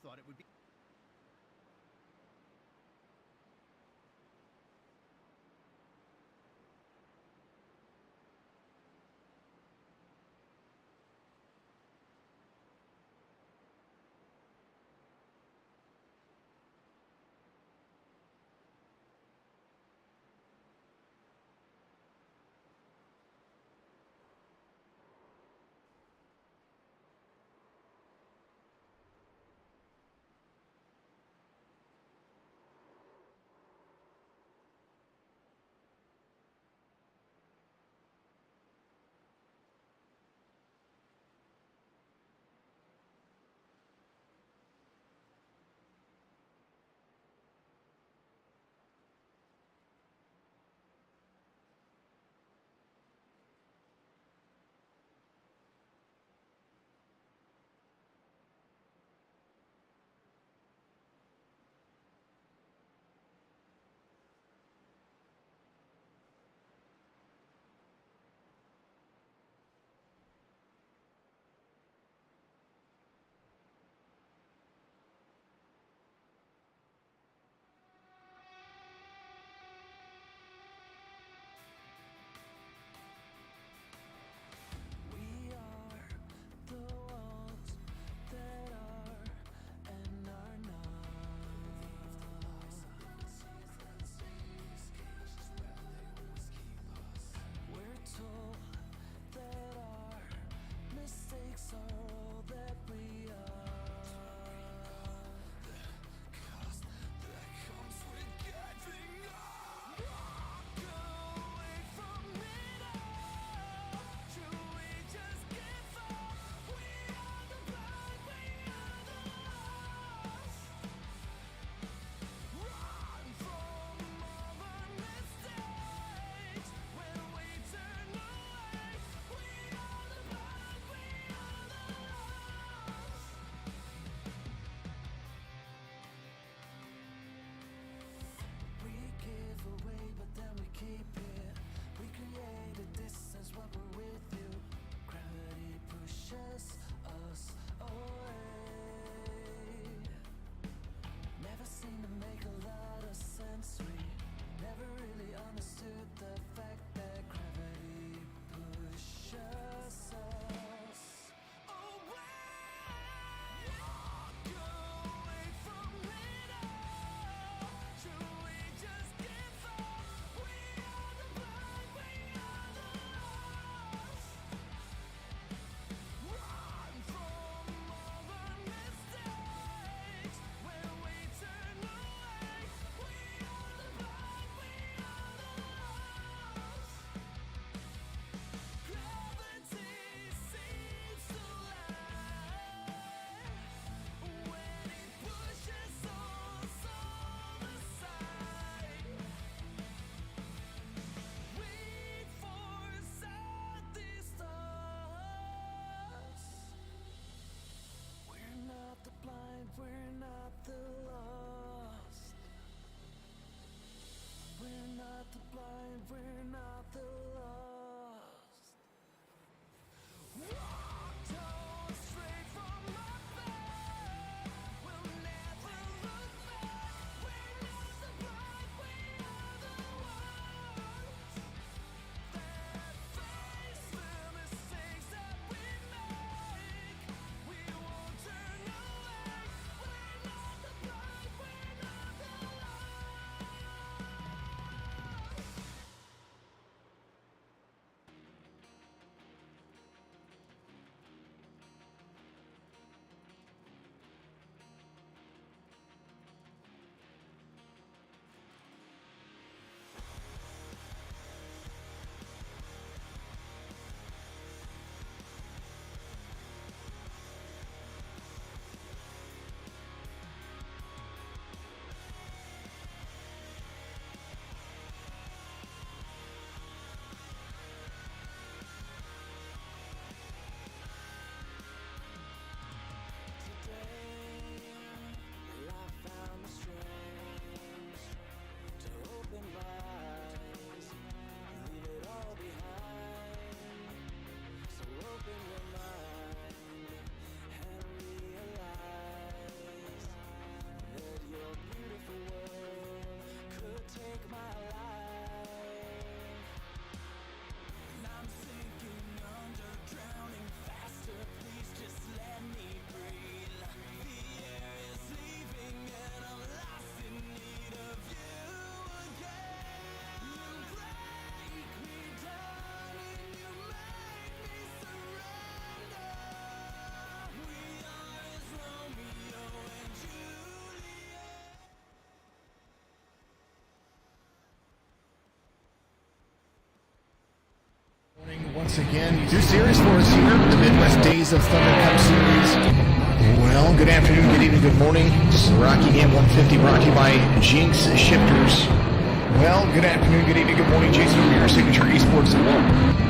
thought it would be. Once again, two series for us here, the Midwest Days of Thunder Cup Series. Well, good afternoon, good evening, good morning. This is Rocky Game 150 brought to you by Jinx Shifters. Well, good afternoon, good evening, good morning. Jason over here, Signature Esports at Welcome.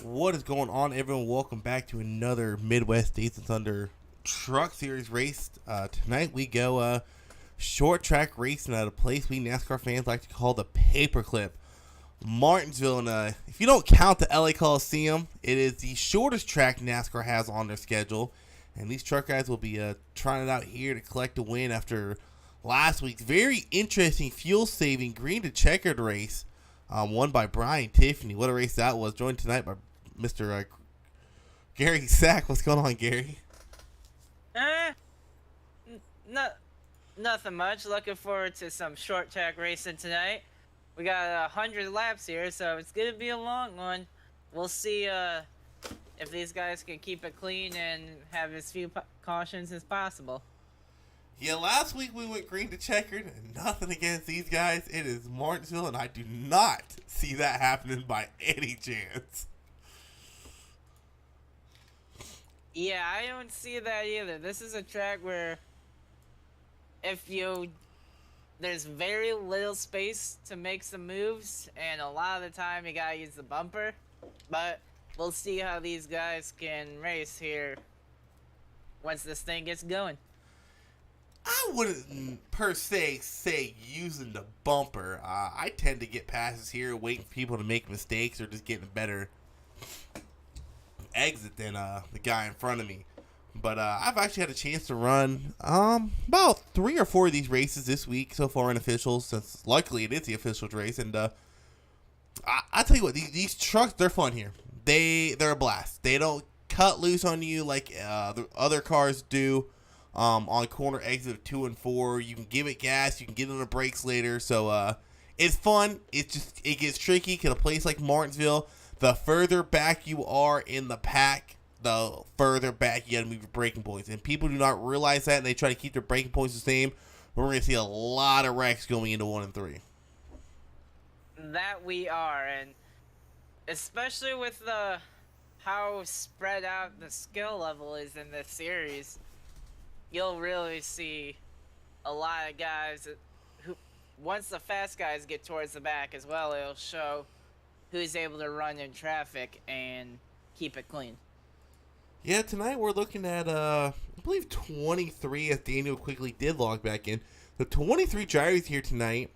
What is going on, everyone? Welcome back to another Midwest Days of Thunder Truck Series race. Tonight we go short track racing at a place we NASCAR fans like to call the Paperclip, Martsville. And if you don't count the LA Coliseum, it is the shortest track NASCAR has on their schedule. And these truck guys will be trying it out here to collect a win after last week's very interesting fuel-saving green to checkered race, won by Brian Tiffany. What a race that was. Joined tonight by Mr. Gary Sack. What's going on, Gary? Nothing much. Looking forward to some short track racing tonight. We got 100 laps here, so it's gonna be a long one. We'll see if these guys can keep it clean and have as few cautions as possible. Yeah, last week we went green to checkered, and nothing against these guys. It is Martsville, and I do not see that happening by any chance. Yeah, I don't see that either. This is a track where there's very little space to make some moves, and a lot of the time you gotta use the bumper. But we'll see how these guys can race here once this thing gets going. I wouldn't per se say using the bumper. I tend to get passes here, waiting for people to make mistakes or just getting a better exit than the guy in front of me. But I've actually had a chance to run about 3 or 4 of these races this week so far in officials, since luckily it is the officials race. And I tell you what, these trucks, they're fun here. They're a blast. They don't cut loose on you like the other cars do. On corner exit of 2 and 4, you can give it gas, you can get on the brakes later. So it's fun. It gets tricky because a place like Martinsville, the further back you are in the pack, the further back you got to move your braking points. And people do not realize that, and they try to keep their braking points the same. We're going to see a lot of wrecks going into 1 and 3. That we are, and especially with how spread out the skill level is in this series, you'll really see a lot of guys who, once the fast guys get towards the back as well, it'll show who's able to run in traffic and keep it clean. Yeah, tonight we're looking at, I believe 23, as Daniel quickly did log back in. So 23 drivers here tonight.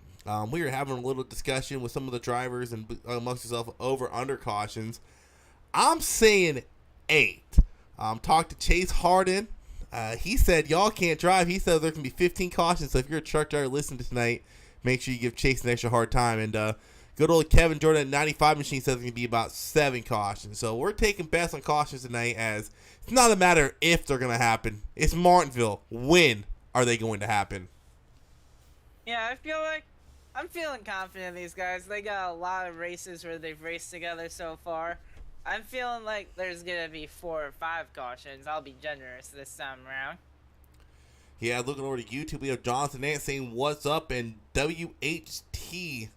We were having a little discussion with some of the drivers and amongst ourselves over under cautions. I'm saying 8. Talked to Chase Harden. He said y'all can't drive. He said there can be 15 cautions. So if you're a truck driver listening to tonight, make sure you give Chase an extra hard time. And Good old Kevin Jordan at 95 machine says it's going to be about 7 cautions. So we're taking bets on cautions tonight, as it's not a matter if they're going to happen. It's Martinsville. When are they going to happen? Yeah, I feel like I'm feeling confident in these guys. They got a lot of races where they've raced together so far. I'm feeling like there's going to be 4 or 5 cautions. I'll be generous this time around. Yeah, looking over to YouTube, we have Jonathan Ant saying, "What's up?" and WHT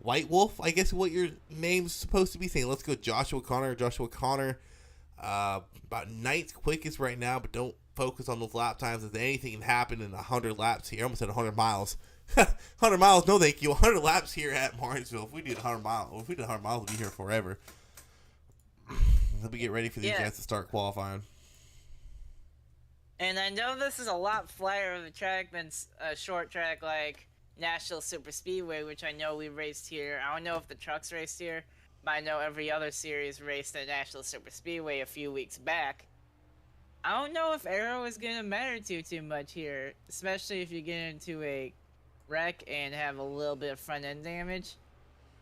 White Wolf, I guess what your name's supposed to be, saying, "Let's go Joshua Connor." About ninth quickest right now, but don't focus on those lap times, as anything can happen in 100 laps here. I almost said 100 miles. 100 miles, no thank you. 100 laps here at Martsville. If we did 100 miles, we'll be here forever. Let me get ready for these guys to start qualifying. And I know this is a lot flatter of a track than a short track like National Super Speedway, which I know we raced here. I don't know if the trucks raced here, but I know every other series raced at National Super Speedway a few weeks back. I don't know if aero is going to matter too much here, especially if you get into a wreck and have a little bit of front end damage.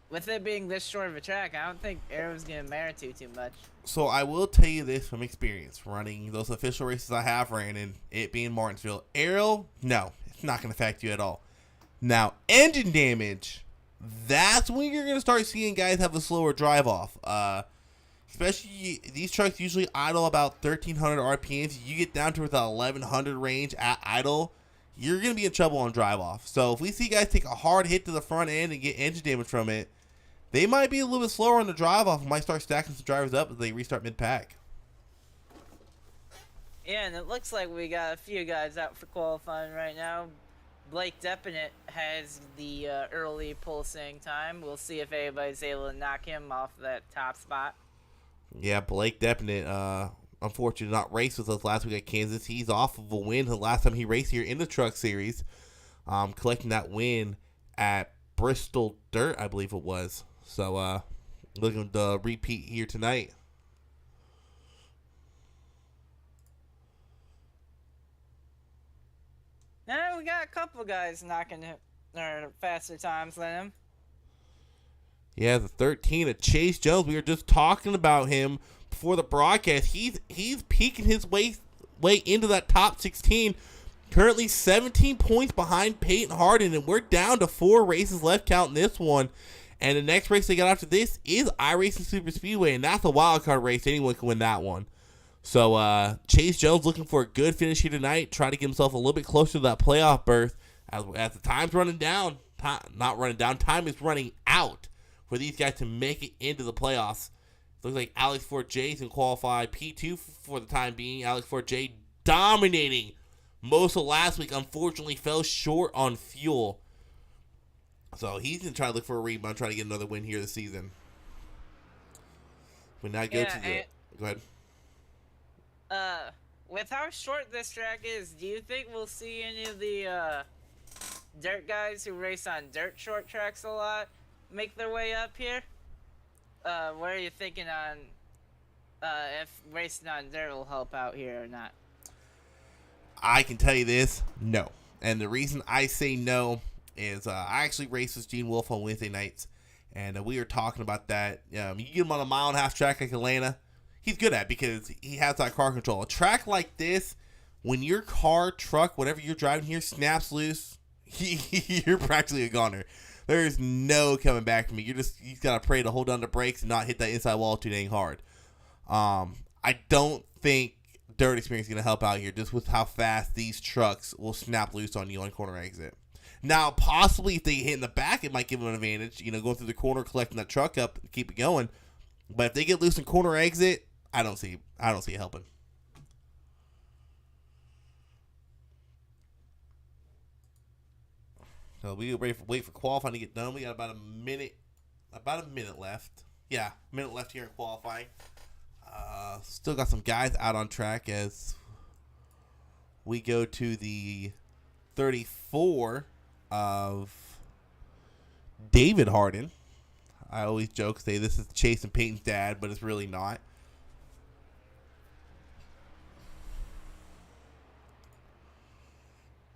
With it being this short of a track, I don't think aero is going to matter too much. So I will tell you this from experience, running those official races I have ran, and it being Martinsville. Aero, no, it's not going to affect you at all. Now, engine damage, that's when you're going to start seeing guys have a slower drive off. Especially, these trucks usually idle about 1,300 RPMs. You get down to the 1,100 range at idle, you're going to be in trouble on drive off. So if we see guys take a hard hit to the front end and get engine damage from it, they might be a little bit slower on the drive off and might start stacking some drivers up as they restart mid-pack. Yeah, and it looks like we got a few guys out for qualifying right now. Blake Deppinett has the early pulsing time. We'll see if anybody's able to knock him off that top spot. Yeah, Blake Deppinett, unfortunately not raced with us last week at Kansas. He's off of a win the last time he raced here in the Truck Series, collecting that win at Bristol Dirt, I believe it was. So, looking to repeat here tonight. Now we got a couple guys knocking their faster times than him. Yeah, the 13 of Chase Jones. We were just talking about him before the broadcast. He's peeking his way into that top 16. Currently 17 points behind Peyton Harden, and we're down to 4 races left counting this one. And the next race they got after this is iRacing Super Speedway, and that's a wild card race. Anyone can win that one. So Chase Jones looking for a good finish here tonight, try to get himself a little bit closer to that playoff berth. As the time's running down, time is running out for these guys to make it into the playoffs. Looks like Alex Fort J's can qualify P2 for the time being. Alex Fort J dominating most of last week. Unfortunately, fell short on fuel. So he's going to try to look for a rebound, try to get another win here this season. We now go to the... Go ahead. With how short this track is, do you think we'll see any of the dirt guys who race on dirt short tracks a lot make their way up here? What are you thinking on if racing on dirt will help out here or not? I can tell you this, no. And the reason I say no is I actually race with Gene Wolf on Wednesday nights, and we were talking about that. You get him on a mile-and-a-half track like Atlanta, he's good at it because he has that car control. A track like this, when your car, truck, whatever you're driving here snaps loose, you're practically a goner. There's no coming back from you. You got to pray to hold on to brakes and not hit that inside wall too dang hard. I don't think dirt experience is going to help out here just with how fast these trucks will snap loose on you on corner exit. Now, possibly if they hit in the back, it might give them an advantage, going through the corner, collecting that truck up and keep it going. But if they get loose in corner exit, I don't see it helping. So we wait for qualifying to get done. We got about a minute left. Yeah, a minute left here in qualifying. Still got some guys out on track as we go to the 34 of David Harden. I always joke, say this is Chase and Peyton's dad, but it's really not.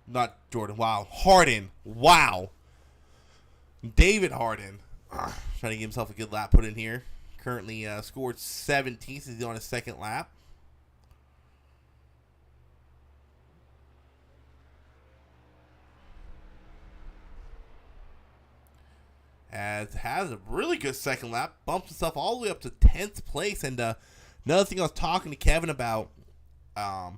Not Jordan. Wow. Harden. Wow. David Harden. Trying to give himself a good lap put in here. Currently scored 17th. He's on his second lap. As has a really good second lap. Bumps himself all the way up to 10th place. And another thing I was talking to Kevin about, a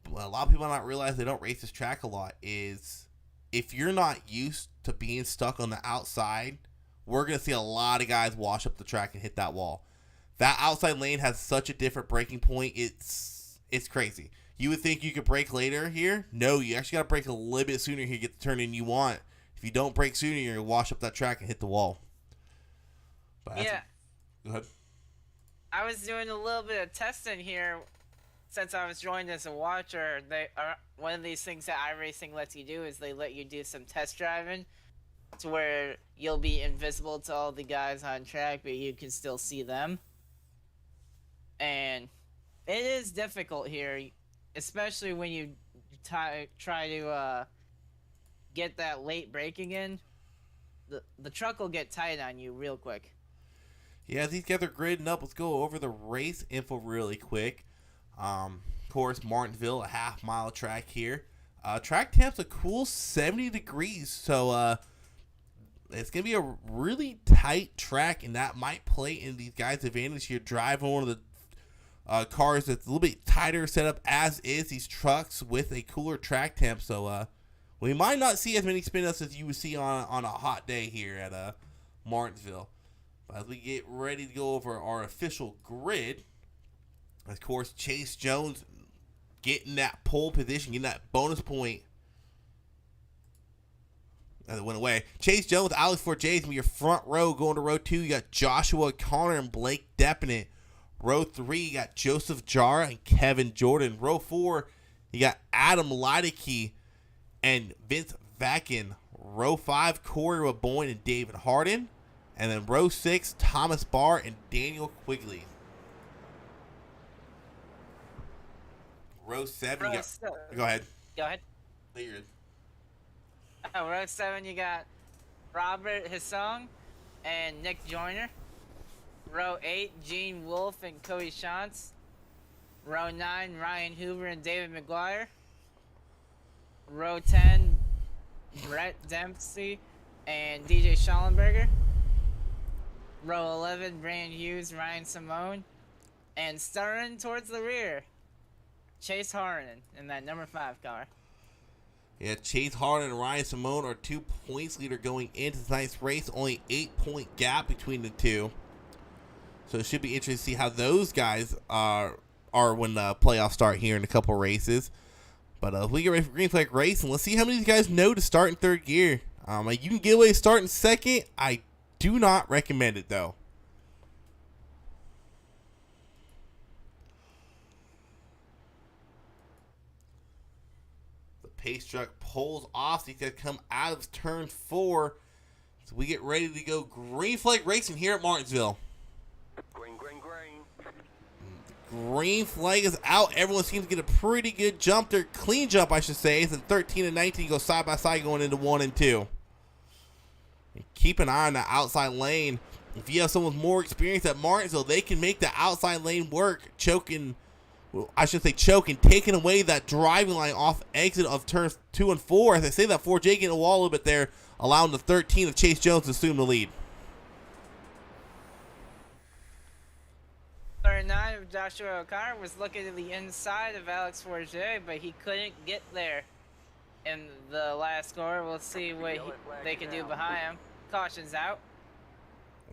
lot of people not realize they don't race this track a lot, is if you're not used to being stuck on the outside, we're going to see a lot of guys wash up the track and hit that wall. That outside lane has such a different braking point. It's crazy. You would think you could brake later here. No, you actually got to brake a little bit sooner here to get the turn in you want. If you don't brake sooner, you're going to wash up that track and hit the wall. But Yeah. Go ahead. I was doing a little bit of testing here since I was joined as a watcher. One of these things that iRacing lets you do is they let you do some test driving to where you'll be invisible to all the guys on track, but you can still see them. And it is difficult here, especially when you try to get that late braking in. The truck will get tight on you real quick. Yeah, these guys are gridding up. Let's go over the race info really quick. Of course, Martsville, a half-mile track here. Track temp's a cool 70 degrees, so it's going to be a really tight track, and that might play in these guys' advantage here. Driving one of the cars that's a little bit tighter setup as is these trucks with a cooler track temp, so we might not see as many spin-ups as you would see on a hot day here at Martsville. But as we get ready to go over our official grid, of course, Chase Jones getting that pole position, getting that bonus point. That went away. Chase Jones, Alex Forjay's in your front row. Going to row 2, you got Joshua Connor and Blake Deppinant. Row 3, you got Joseph Jara and Kevin Jordan. Row 4, you got Adam Leideke and Vince Vakin. Row 5, Corey Raboyne and David Harden. And then row 6, Thomas Barr and Daniel Quigley. Row 7, go ahead. Go ahead. No, you're good. Row 7, you got Robert Hissong and Nick Joyner. Row 8, Gene Wolfe and Cody Shantz. Row 9, Ryan Hoover and David McGuire. Row 10, Brett Dempsey and DJ Schallenberger. Row 11, Brandon Hughes, Ryan Simone. And starting towards the rear, Chase Harden in that number 5 car. Yeah, Chase Harden and Ryan Simone are 2 points leader going into tonight's race. Only 8-point gap between the two. So it should be interesting to see how those guys are when the playoffs start here in a couple races. But if we get ready for green flag racing, let's see how many of these guys know to start in third gear. You can get away starting second. I do not recommend it, though. The pace truck pulls off. These guys come out of turn 4. So we get ready to go green flag racing here at Martinsville. Green, green, green. Green flag is out. Everyone seems to get a pretty good jump there. Clean jump, I should say. And 13 and 19 go side by side going into 1 and 2. And keep an eye on the outside lane. If you have someone with more experience at Martinsville, they can make the outside lane work. Choking, taking away that driving line off exit of turns 2 and 4. As I say that, 4J getting a wall a little bit there, allowing the 13 of Chase Jones to assume the lead. 39 of Joshua O'Connor was looking to the inside of Alex Forget, but he couldn't get there in the last score. We'll see what they can do behind him. Caution's out.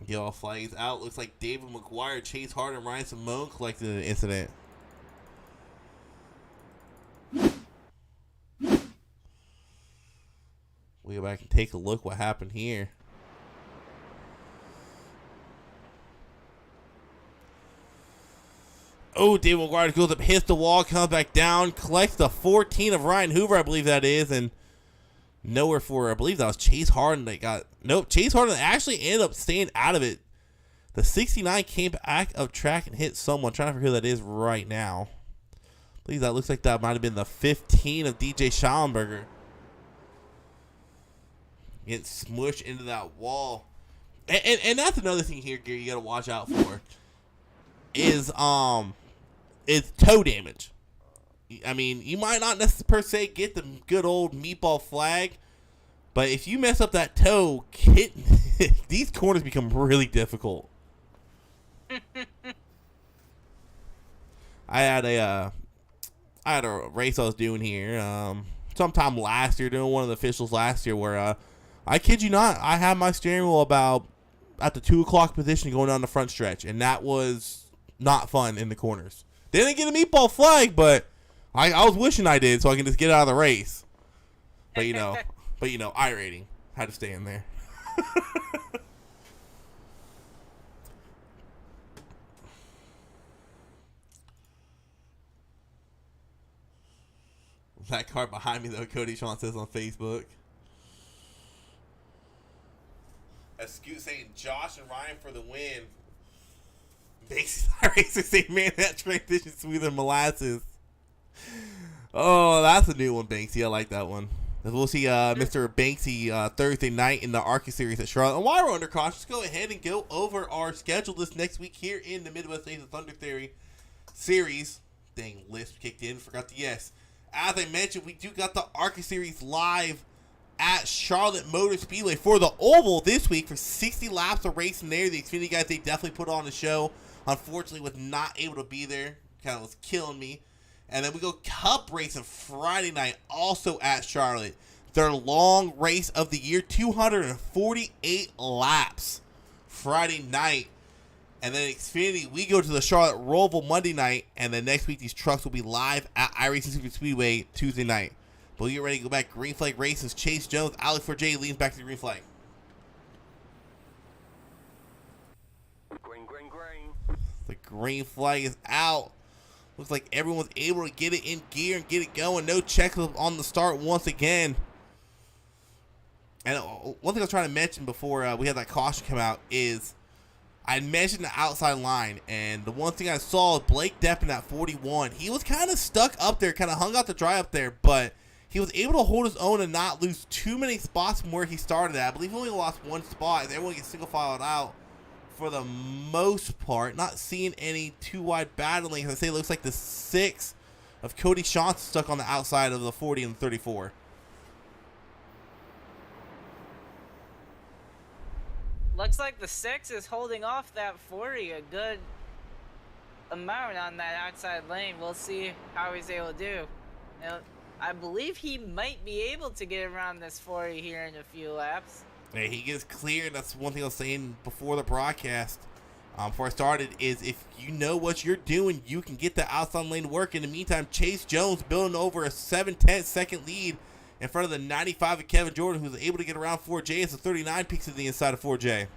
Yellow flag is out. Looks like David McGuire, Chase Harden, and Ryan Simone collected an incident. We go back and take a look what happened here. Oh, David McGuire goes up, hits the wall, comes back down, collects the 14 of Ryan Hoover, I believe that is, and nowhere for, I believe that was Chase Harden that got, nope, Chase Harden actually ended up staying out of it. The 69 came back of track and hit someone. I'm trying to figure who that is right now. I believe that looks like that might have been the 15 of DJ Schallenberger. Getting smushed into that wall. And that's another thing here, Gary, you gotta watch out for. Is toe damage. I mean, you might not necessarily per se get the good old meatball flag, but if you mess up that toe, these corners become really difficult. I had a race I was doing here sometime last year, doing one of the officials last year, where I kid you not, I had my steering wheel about at the 2 o'clock position going down the front stretch, and that was not fun in the corners. Didn't get a meatball flag, but I was wishing I did so I can just get out of the race. But I rating had to stay in there. That car behind me, though, Cody Sean says on Facebook. As Scoot saying Josh and Ryan for the win. Banksy's Racer saying, man, that transition smoother than molasses. Oh, that's a new one, Banksy. I like that one. We'll see Mr. Banksy Thursday night in the ARCA series at Charlotte. And while we're under caution, let's go ahead and go over our schedule this next week here in the Midwest Days of Thunder Theory series. Dang, list kicked in. Forgot the yes. As I mentioned, we do got the ARCA series live at Charlotte Motor Speedway for the Oval this week for 60 laps of racing there. The Xfinity guys, they definitely put on the show. Unfortunately, was not able to be there. Kind of was killing me. And then we go Cup racing Friday night, also at Charlotte. Their long race of the year, 248 laps Friday night. And then Xfinity, we go to the Charlotte Roval Monday night. And then next week, these trucks will be live at iRacing Super Speedway Tuesday night. But we get ready to go back. Green flag races. Chase Jones, Alex 4J leans back to the green flag. Green. The green flag is out. Looks like everyone's able to get it in gear and get it going. No checklist on the start once again. And one thing I was trying to mention before we had that caution come out is I mentioned the outside line. And the one thing I saw is Blake Depp in that 41. He was kind of stuck up there, kind of hung out to dry up there. But he was able to hold his own and not lose too many spots from where he started at. I believe he only lost one spot. And everyone gets single filed out for the most part. Not seeing any too wide battling. As I say, it looks like the 6 of Cody Sean stuck on the outside of the 40 and the 34. Looks like the 6 is holding off that 40 a good amount on that outside lane. We'll see how he's able to do. Now, I believe he might be able to get around this 40 here in a few laps. Hey, he gets clear. That's one thing I was saying before the broadcast, before I started, is if you know what you're doing, you can get the outside lane to work. In the meantime, Chase Jones building over a 7/10 second lead in front of the 95 of Kevin Jordan, who's able to get around 4J as the 39 peaks to the inside of 4J.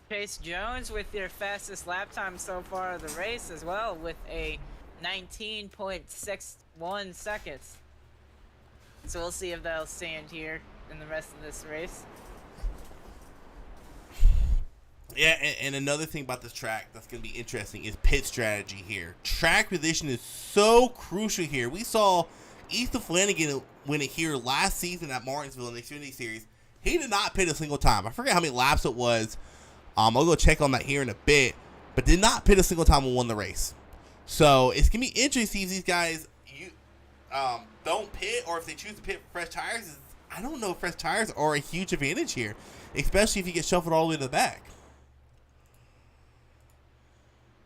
Chase Jones with your fastest lap time so far of the race as well, with a 19.61 seconds. So we'll see if that'll stand here in the rest of this race. Yeah, and another thing about this track that's going to be interesting is pit strategy here. Track position is so crucial here. We saw Ethan Flanagan win it here last season at Martsville in the Xfinity Series. He did not pit a single time. I forget how many laps it was. I'll go check on that here in a bit. But did not pit a single time and won the race. So it's going to be interesting to see if these guys don't pit, or if they choose to pit fresh tires. I don't know if fresh tires are a huge advantage here, especially if you get shuffled all the way to the back.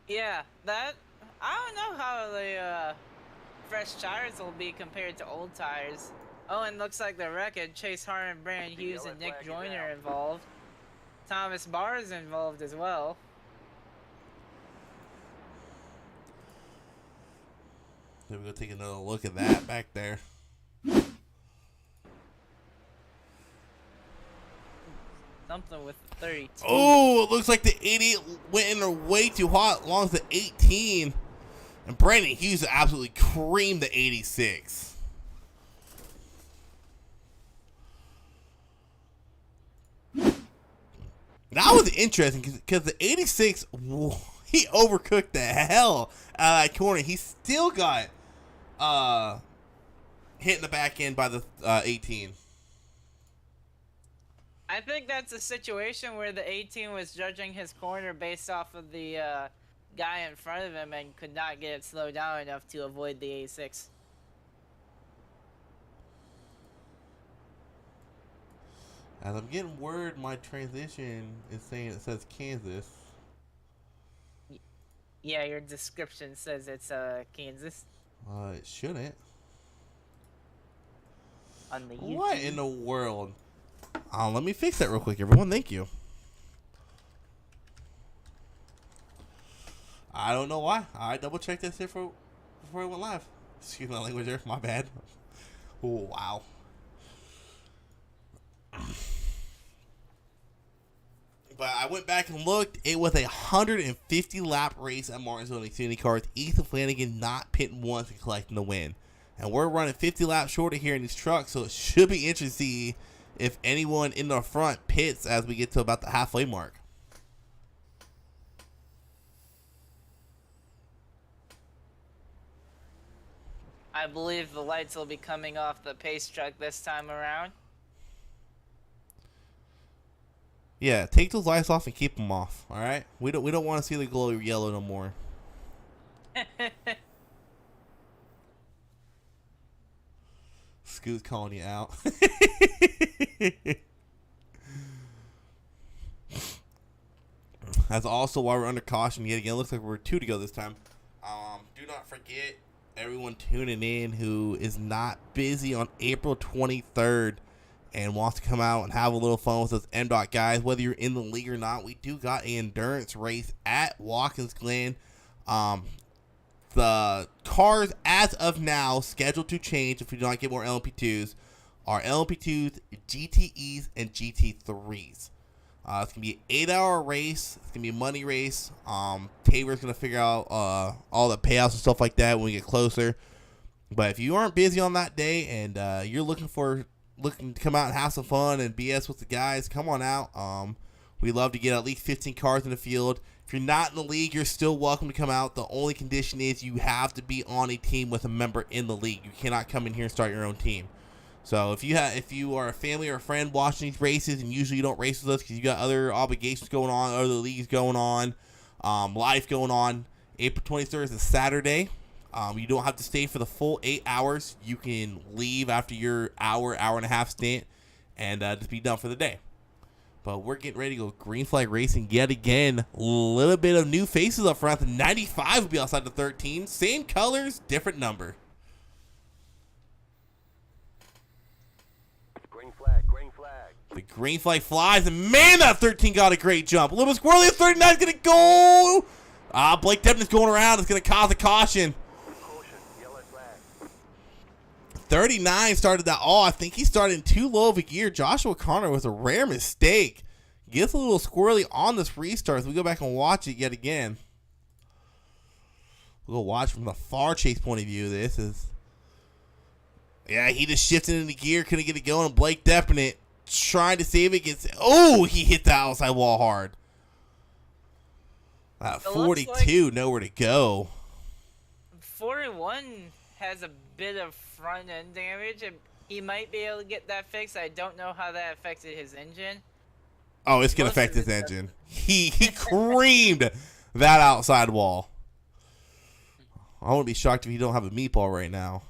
Yeah, that, I don't know how the fresh tires will be compared to old tires. Oh, and looks like the record, Chase Harden, Brandon Hughes, and Nick Joyner involved. Thomas Barr is involved as well. We're going to take another look at that back there. Something with 32. Oh, it looks like the 80 went in there way too hot, along with the 18. And Brandon Hughes absolutely creamed the 86. That was interesting because the 86, he overcooked the hell out of that corner. He still got hit in the back end by the 18. I think that's a situation where the 18 was judging his corner based off of the guy in front of him and could not get it slowed down enough to avoid the A6. As I'm getting word, my transition is saying it says Kansas. Yeah, your description says it's Kansas It shouldn't. on the YouTube. What in the world? Let me fix that real quick, everyone. Thank you. I don't know why. I double checked this here before I went live. Excuse my language there. My bad. Oh, wow. But I went back and looked. It was a 150 lap race at Martsville in Xfinity cars. Ethan Flanagan not pitting once and collecting the win. And we're running 50 laps shorter here in these trucks, so it should be interesting to see if anyone in the front pits as we get to about the halfway mark. I believe the lights will be coming off the pace truck this time around. Yeah, take those lights off and keep them off. All right, we don't want to see the glow yellow no more. Scoot's calling you out. That's also why we're under caution yet again. Looks like we're 2 to go this time. Do not forget everyone tuning in who is not busy on April 23rd and wants to come out and have a little fun with us Mdot guys. Whether you're in the league or not, we do got an endurance race at Watkins Glen. The cars as of now scheduled to change if we do not get more LMP2s are LMP2s, GTEs, and GT3s. It's going to be an 8-hour race. It's going to be a money race. Tabor's going to figure out all the payouts and stuff like that when we get closer. But if you aren't busy on that day and you're looking to come out and have some fun and BS with the guys, come on out. We love to get at least 15 cars in the field. If you're not in the league, you're still welcome to come out. The only condition is you have to be on a team with a member in the league. You cannot come in here and start your own team. So if you are a family or a friend watching these races, and usually you don't race with us because you got other obligations going on, other leagues going on, life going on, April 23rd is a Saturday. You don't have to stay for the full 8 hours. You can leave after your hour and a half stint and just be done for the day. But we're getting ready to go green flag racing yet again. A little bit of new faces up front. The 95 will be outside the 13. Same colors, different number. Green flag, green flag. The green flag flies, and man, that 13 got a great jump. A little bit squirrely. 39 is going to go. Blake Devlin's going around. It's going to cause a caution. Caution, yellow flag. 39 started that. I think he started in too low of a gear. Joshua Connor was a rare mistake. Gets a little squirrely on this restart. So we go back and watch it yet again. We'll watch from the far chase point of view. This is, yeah, he just shifted into gear, couldn't get it going. And Blake Definite trying to save it. He hit the outside wall hard. 42, nowhere to go. 41 has a bit of front end damage, and he might be able to get that fixed. I don't know how that affected his engine. Oh, it's going to affect his engine. He creamed that outside wall. I wouldn't be shocked if he don't have a meatball right now.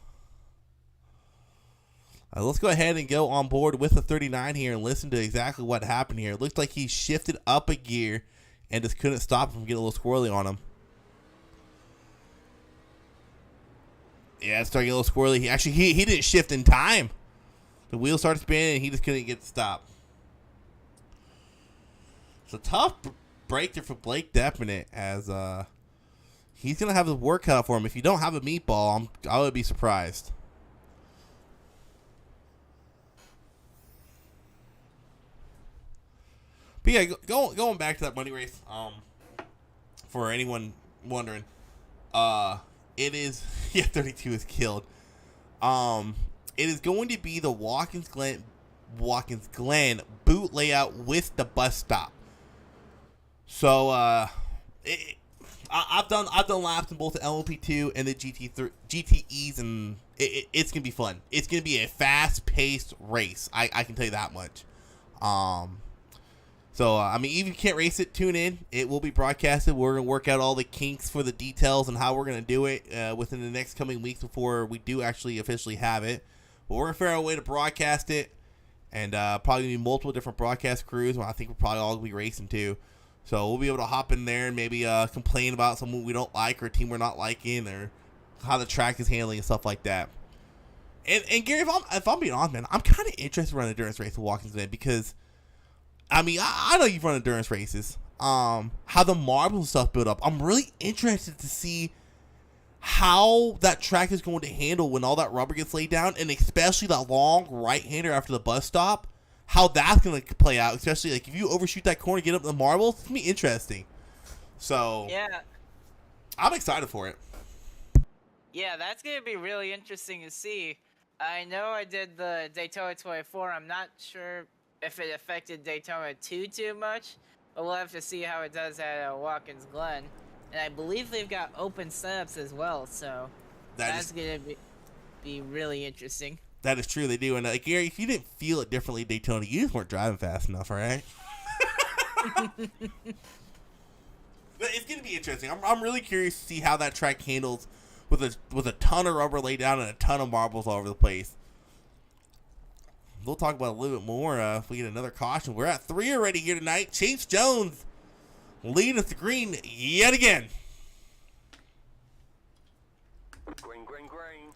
Let's go ahead and go on board with the 39 here and listen to exactly what happened here. It looks like he shifted up a gear and just couldn't stop him from getting a little squirrely on him. Yeah, it started getting a little squirrely. He didn't shift in time. The wheel started spinning and he just couldn't get to stop. It's a tough breakthrough for Blake Definite as he's going to have his work cut out for him. If you don't have a meatball, I would be surprised. But yeah, going back to that money race, for anyone wondering, it is, 32 is killed. It is going to be the Watkins Glen boot layout with the bus stop. So, I've done laps in both the LMP2 and the GTEs, and it's gonna be fun. It's gonna be a fast-paced race. I can tell you that much. So, I mean, even if you can't race it, tune in. It will be broadcasted. We're going to work out all the kinks for the details and how we're going to do it within the next coming weeks before we do actually officially have it. But we're going to figure out a way to broadcast it, and probably be multiple different broadcast crews. Well, I think we're probably all going to be racing too. So we'll be able to hop in there and maybe complain about someone we don't like or a team we're not liking or how the track is handling and stuff like that. And Gary, if I'm being honest, man, I'm kind of interested in running an endurance race with Watkins today because, I mean, I know you've run endurance races. How the marbles and stuff build up. I'm really interested to see how that track is going to handle when all that rubber gets laid down, and especially that long right-hander after the bus stop. How that's going to play out, especially like if you overshoot that corner, get up the marbles, it's going to be interesting. So, Yeah. I'm excited for it. Yeah, that's going to be really interesting to see. I know I did the Daytona 24. I'm not sure if it affected Daytona too much, but we'll have to see how it does at Watkins Glen. And I believe they've got open setups as well, so that's going to be really interesting. That is true, they do. And Gary, if you didn't feel it differently Daytona, you just weren't driving fast enough, all right? But it's going to be interesting. I'm really curious to see how that track handles with a ton of rubber laid down and a ton of marbles all over the place. We'll talk about it a little bit more if we get another caution. We're at 3 already here tonight. Chase Jones leading us to green yet again. Green, green, green.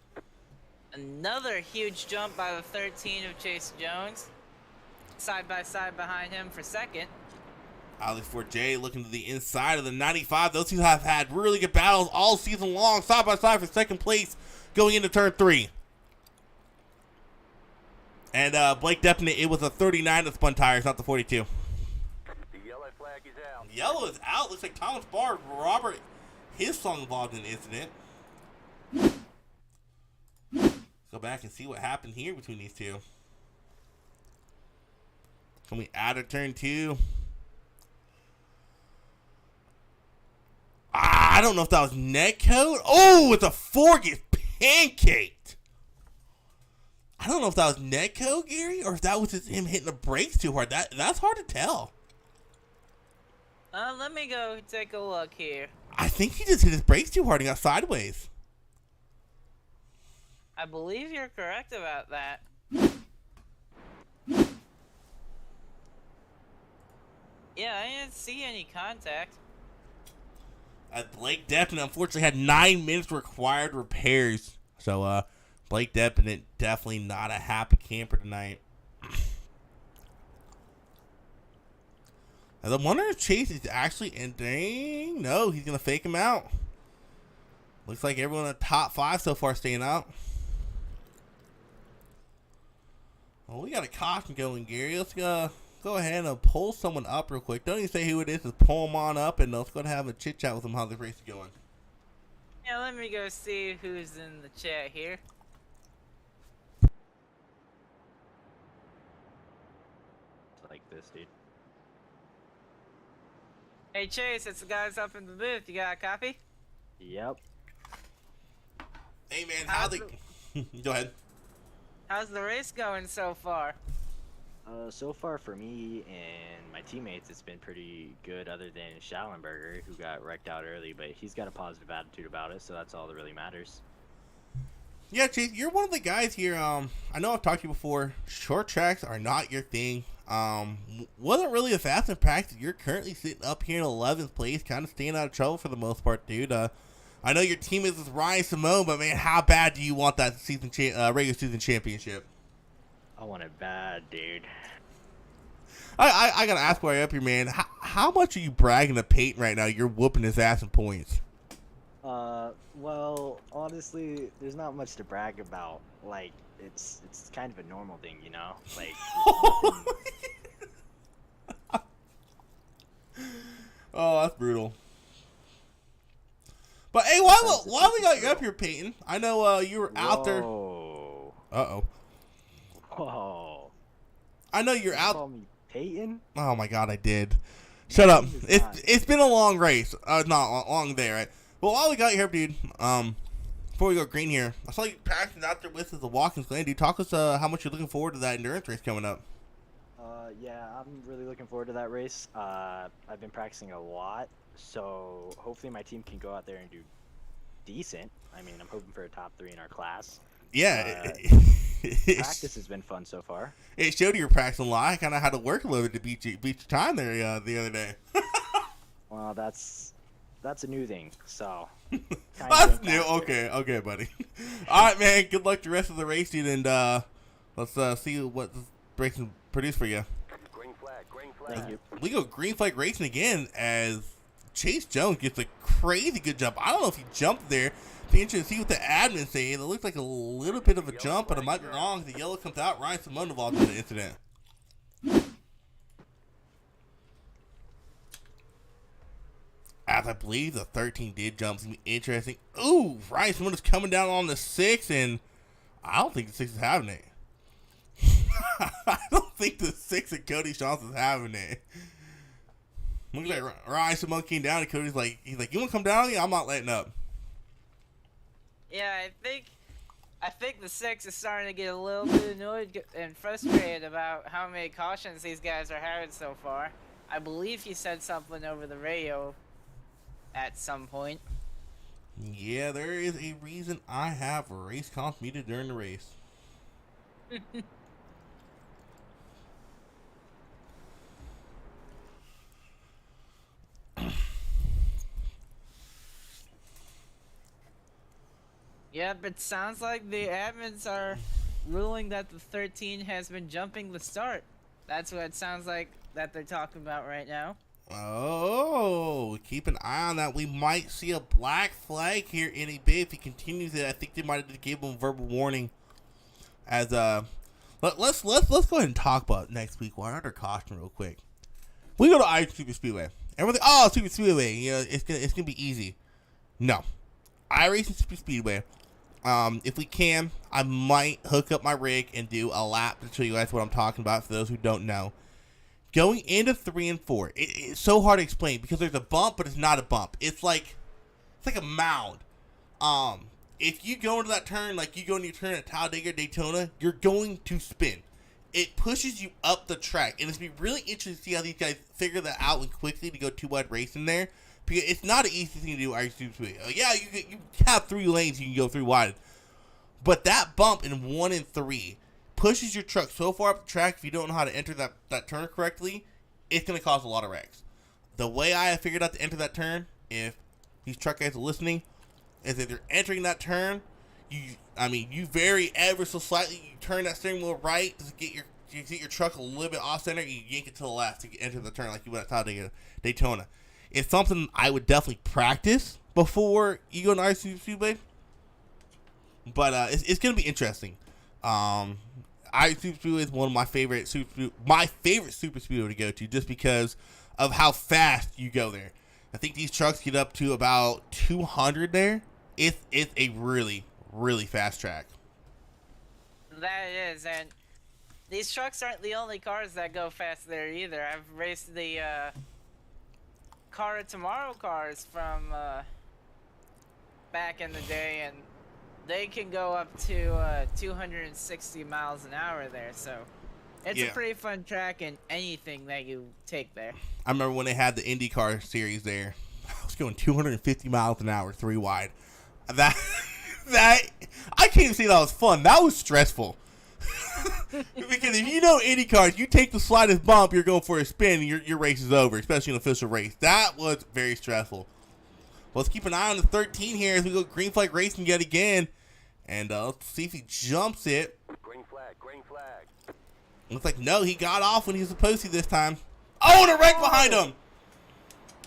Another huge jump by the 13 of Chase Jones. Side by side behind him for second. Alex Forget looking to the inside of the 95. Those two have had really good battles all season long. Side by side for second place going into turn 3. And Blake Definite, it was a 39 that spun tires, not the 42. The yellow flag is out. Yellow is out. Looks like Thomas Barr, Robert, his song involved in the incident. Go back and see what happened here between these two. Can we add a turn 2? I don't know if that was net code. Oh, it's a 4 gets pancaked. I don't know if that was net code, Gary, or if that was just him hitting the brakes too hard. That's hard to tell. Let me go take a look here. I think he just hit his brakes too hard and got sideways. I believe you're correct about that. Yeah, I didn't see any contact. Blake Deppin unfortunately had 9 minutes required repairs. So Blake Deppin definitely not a happy camper tonight. And the wonder if Chase is actually ending. No, he's gonna fake him out. Looks like everyone in the top 5 so far staying out. Well, we got a caution going, Gary. Let's go ahead and pull someone up real quick. Don't even say who it is. Just pull them on up, and let's go and have a chit chat with them how the race is going. Yeah, let me go see who's in the chat here. Like this, dude. Hey Chase, it's the guys up in the booth. You got a copy? Yep. Hey man, how the go ahead. How's the race going so far? So far for me and my teammates, it's been pretty good other than Schallenberger, who got wrecked out early, but he's got a positive attitude about it, so that's all that really matters. Yeah, Chase, you're one of the guys here. I know I've talked to you before. Short tracks are not your thing. Wasn't really a fast in practice. You're currently sitting up here in 11th place, kind of staying out of trouble for the most part, dude. I know your team is with Ryan Simone, but man, how bad do you want that regular season championship? I want it bad, dude. I gotta ask while you're up here, man. How much are you bragging to Peyton right now? You're whooping his ass in points. Well, honestly, there's not much to brag about. Like, it's kind of a normal thing, you know? Like, oh, that's brutal. But hey, why we got you up here, Peyton? I know you were out there. Whoa. Uh-oh. Whoa. I know you're You out. call me Peyton? Oh my God, I did. Shut up. is not. It's been a long race. Not long day, right? Well, while we got you here, dude, before we go green here, I saw you passing out there with us the Watkins Glen. Dude, talk us how much you're looking forward to that endurance race coming up. Yeah, I'm really looking forward to that race. I've been practicing a lot, so hopefully my team can go out there and do decent. I mean, I'm hoping for a top 3 in our class. Yeah, Practice has been fun so far. it showed you were practicing a lot. I kind of had to work a little bit to beat your time there the other day. Well, that's a new thing, so. That's new. Okay, buddy. All right, man. Good luck the rest of the race, dude, and let's see what this race can produce for you. Green flag, green flag. Thank you. We go green flag racing again as Chase Jones gets a crazy good jump. I don't know if he jumped there. Be interesting to see what the admin's saying. It looks like a little bit of a jump, but I might be wrong. The yellow comes out. Ryan Simone involved in the incident. As I believe the 13 did jump. It's going to be interesting. Ooh, Ryan Simone is coming down on the 6, and I don't think the 6 is having it. I don't think the 6 of Cody Johnson's having it. Looks like Ryan Simone came down, and Cody's like, he's like, you want to come down? Yeah, I'm not letting up. Yeah, I think the 6 is starting to get a little bit annoyed and frustrated about how many cautions these guys are having so far. I believe he said something over the radio at some point. Yeah, there is a reason I have race comp muted during the race. Yep, it sounds like the admins are ruling that the 13 has been jumping the start. That's what it sounds like that they're talking about right now. Oh, keep an eye on that. We might see a black flag here in a bit if he continues it. I think they might have given him verbal warning. As let's go ahead and talk about next week. We're under caution real quick. We go to Irish Super Speedway. Everything. Oh, Super Speedway. You know, it's gonna be easy. No, Irish Super Speedway. If we can, I might hook up my rig and do a lap to show you guys what I'm talking about for those who don't know. Going into 3 and 4, it's so hard to explain because there's a bump, but it's not a bump. It's like a mound. If you go into that turn, like you go into your turn at Talladega, Daytona, you're going to spin. It pushes you up the track, and it's be really interesting to see how these guys figure that out and quickly to go 2-wide racing there. Because it's not an easy thing to do. Yeah, you have 3 lanes, you can go 3 wide. But that bump in 1 and 3 pushes your truck so far up the track, if you don't know how to enter that turn correctly, it's going to cause a lot of wrecks. The way I have figured out to enter that turn, if these truck guys are listening, is if you're entering that turn, you vary ever so slightly. You turn that steering wheel right to get your truck a little bit off center, and you yank it to the left to enter the turn like you would at Talladega, Daytona. It's something I would definitely practice before you go to Irish Super Speedway. But it's going to be interesting. Irish Super Speedway is one of my favorite super speedway to go to just because of how fast you go there. I think these trucks get up to about 200 there. It's a really, really fast track. That is, and these trucks aren't the only cars that go fast there either. I've raced the Car of Tomorrow cars from back in the day, and they can go up to 260 miles an hour there, so it's a pretty fun track in anything that you take there. I remember when they had the IndyCar series there, I was going 250 miles an hour 3 wide. That I can't even say that was fun. That was stressful. Because if you know IndyCars, you take the slightest bump, you're going for a spin, and your race is over, especially an official race. That was very stressful. Well, let's keep an eye on the 13 here as we go green flag racing yet again. And let's see if he jumps it. Green flag, green flag. Looks like no, he got off when he was supposed to this time. Oh, and a wreck behind him.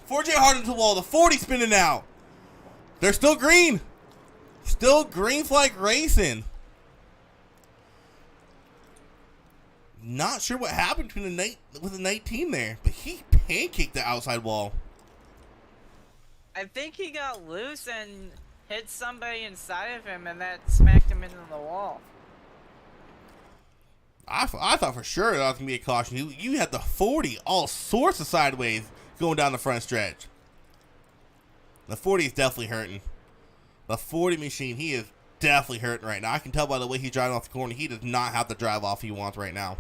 4J Harden's the wall. The 40 spinning out. They're still green. Still green flag racing. Not sure what happened between with the 19 there, but he pancaked the outside wall. I think he got loose and hit somebody inside of him, and that smacked him into the wall. I thought for sure that was going to be a caution. You had the 40 all sorts of sideways going down the front stretch. The 40 is definitely hurting. The 40 machine, he is definitely hurting right now. I can tell by the way he's driving off the corner, he does not have the drive off he wants right now.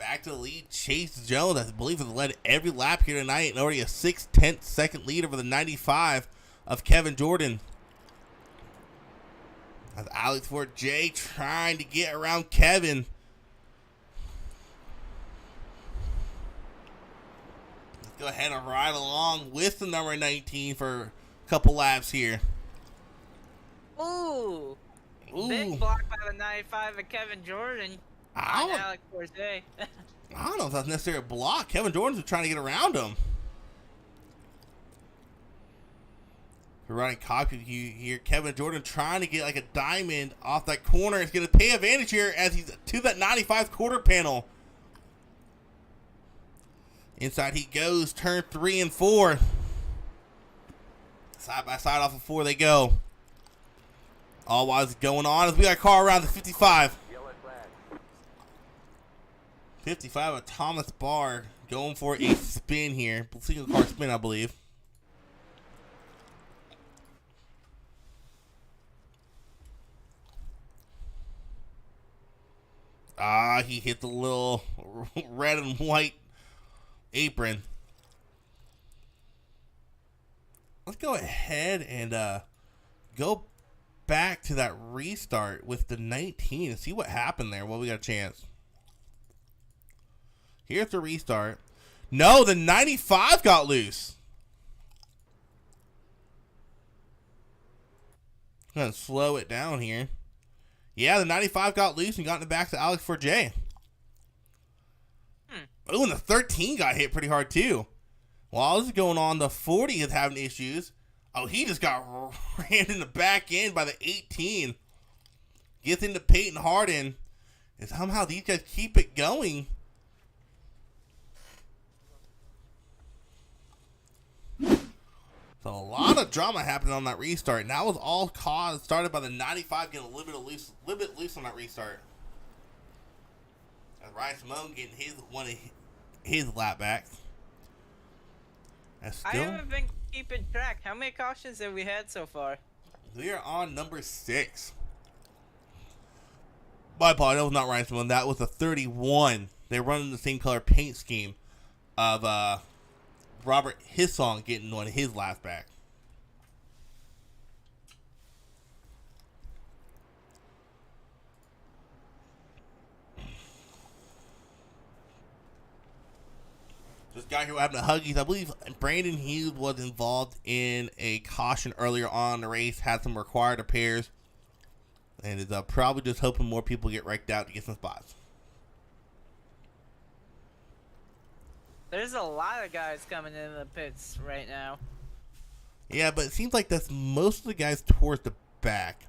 back to the lead. Chase Jones, I believe, has led every lap here tonight, and already a 6/10 second lead over the 95 of Kevin Jordan. As Alex Ford J trying to get around Kevin. Let's go ahead and ride along with the number 19 for a couple laps here. Ooh. Ooh. Big block by the 95 of Kevin Jordan. I don't, Alex Forte. I don't know if that's necessarily a block. Kevin Jordan's trying to get around him. We're running copy here. Kevin Jordan trying to get like a diamond off that corner. He's going to pay advantage here as he's to that 95 quarter panel. Inside he goes. Turn 3 and 4. Side by side off of 4 they go. All while it's going on as we got a car around the 55. Yellow flag. 55 of Thomas Barr going for a spin here. Single car spin, I believe. He hit the little red and white apron. Let's go ahead and go back to that restart with the 19 and see what happened there. Well, we got a chance. Here's the restart. No, the 95 got loose. I'm going to slow it down here. Yeah, the 95 got loose and got in the back to Alex Forte. Oh, and the 13 got hit pretty hard too. While this is going on, the 40 is having issues. Oh, he just got ran in the back end by the 18. Gets into Peyton Harden. And somehow these guys keep it going. So a lot of drama happened on that restart. And that was all started by the 95 getting a little bit loose on that restart. As Ryan Simone getting one of his lap back. I haven't been keeping track. How many cautions have we had so far? We are on number 6. My apologies, that was not Ryan Simone. That was a 31. They're running the same color paint scheme of Robert Hissong getting one of his laps back. This guy here having a Huggies. I believe Brandon Hughes was involved in a caution earlier on in the race. Had some required repairs. And is probably just hoping more people get wrecked out to get some spots. There's a lot of guys coming in the pits right now. Yeah, but it seems like that's most of the guys towards the back.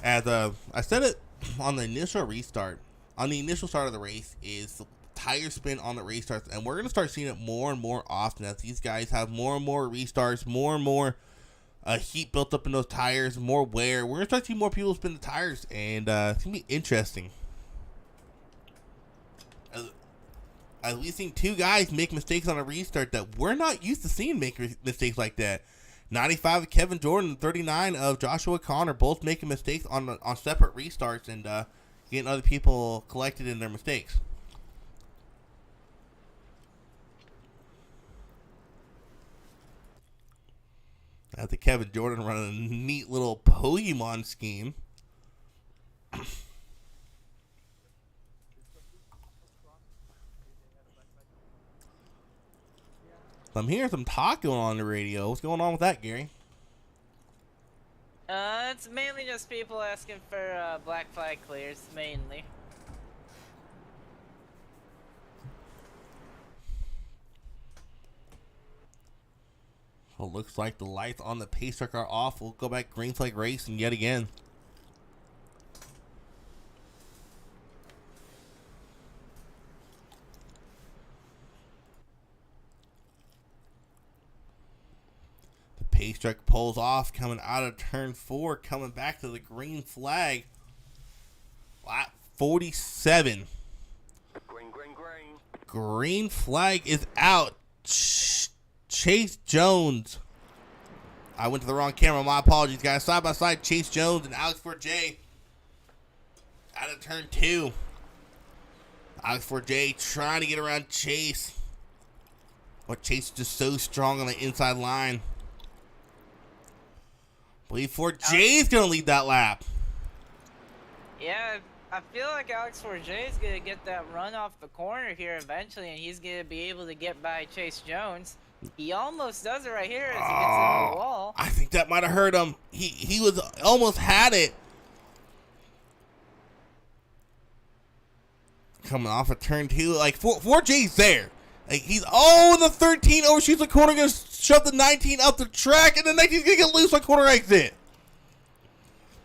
As I said it on the initial restart. On the initial start of the race is the tire spin on the restarts. And we're going to start seeing it more and more often as these guys have more and more restarts, more and more heat built up in those tires, more wear. We're going to start seeing more people spin the tires, and it's going to be interesting. As we've seen 2 guys make mistakes on a restart that we're not used to seeing make mistakes like that. 95 of Kevin Jordan and 39 of Joshua Connor both making mistakes on separate restarts and getting other people collected in their mistakes. That's the Kevin Jordan running a neat little Pokemon scheme. I'm hearing some talk going on the radio. What's going on with that, Gary? It's mainly just people asking for black flag clears, mainly. Well, looks like the lights on the pace truck are off. We'll go back green flag racing yet again. Pace truck pulls off, coming out of turn 4, coming back to the green flag. Lap 47. Green. Green flag is out. Chase Jones. I went to the wrong camera. My apologies, guys. Side by side, Chase Jones and Alex Forte. Out of turn 2. Alex4j trying to get around Chase. But Chase is just so strong on the inside line. I believe 4J is going to lead that lap. Yeah, I feel like Alex4j is going to get that run off the corner here eventually, and he's going to be able to get by Chase Jones. He almost does it right here as he gets into the wall. I think that might have hurt him. He was almost had it. Coming off of turn 2, like 4J's there. Like he's in the 13 overshoots the corner, gonna shove the 19 up the track, and the 19's gonna get loose on corner exit.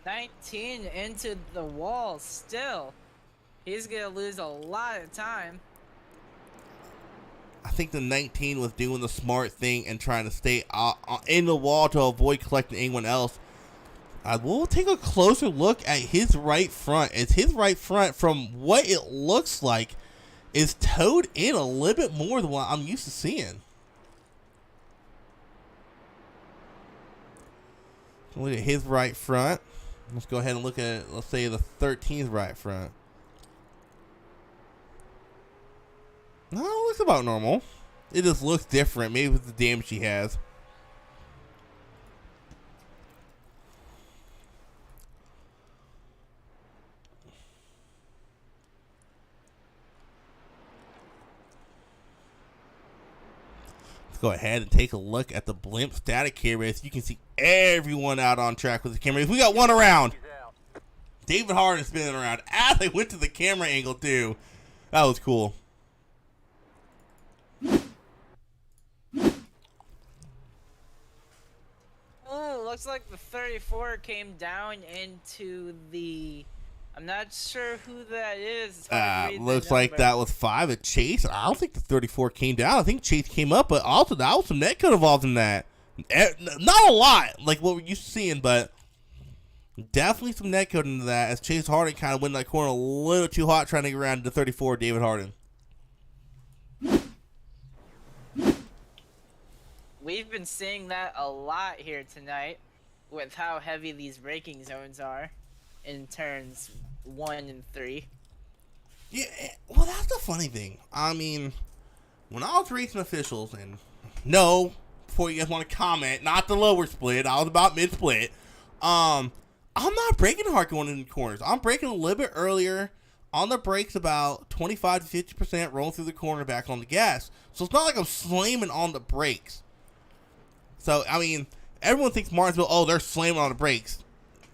19 into the wall still. He's gonna lose a lot of time. I think the 19 was doing the smart thing and trying to stay in the wall to avoid collecting anyone else. We'll take a closer look at his right front. As his right front, from what it looks like, is towed in a little bit more than what I'm used to seeing. Look at his right front. Let's go ahead and look at, let's say, the 13's right front. No, it looks about normal. It just looks different, maybe with the damage he has. Let's go ahead and take a look at the blimp static camera. As you can see everyone out on track with the camera. We got one around. David Harden spinning around as they went to the camera angle too. That was cool. Oh, looks like the 34 came down into the... I'm not sure who that is. It's hard to read the Looks like number. that was 5 at Chase. I don't think the 34 came down. I think Chase came up, but also that was some netcode involved in that. Not a lot, like what we're used to seeing, but definitely some netcode into that as Chase Harden kind of went in that corner a little too hot trying to get around the 34 David Harden. We've been seeing that a lot here tonight with how heavy these braking zones are in turns 1 and 3. Yeah, well, that's the funny thing. I mean, when I was racing officials, and no, before you guys want to comment, not the lower split, I was about mid-split. I'm not braking hard going into corners. I'm braking a little bit earlier on the brakes, about 25 to 50%, rolling through the corner back on the gas. So it's not like I'm slamming on the brakes. So, I mean, everyone thinks Martsville, they're slamming on the brakes.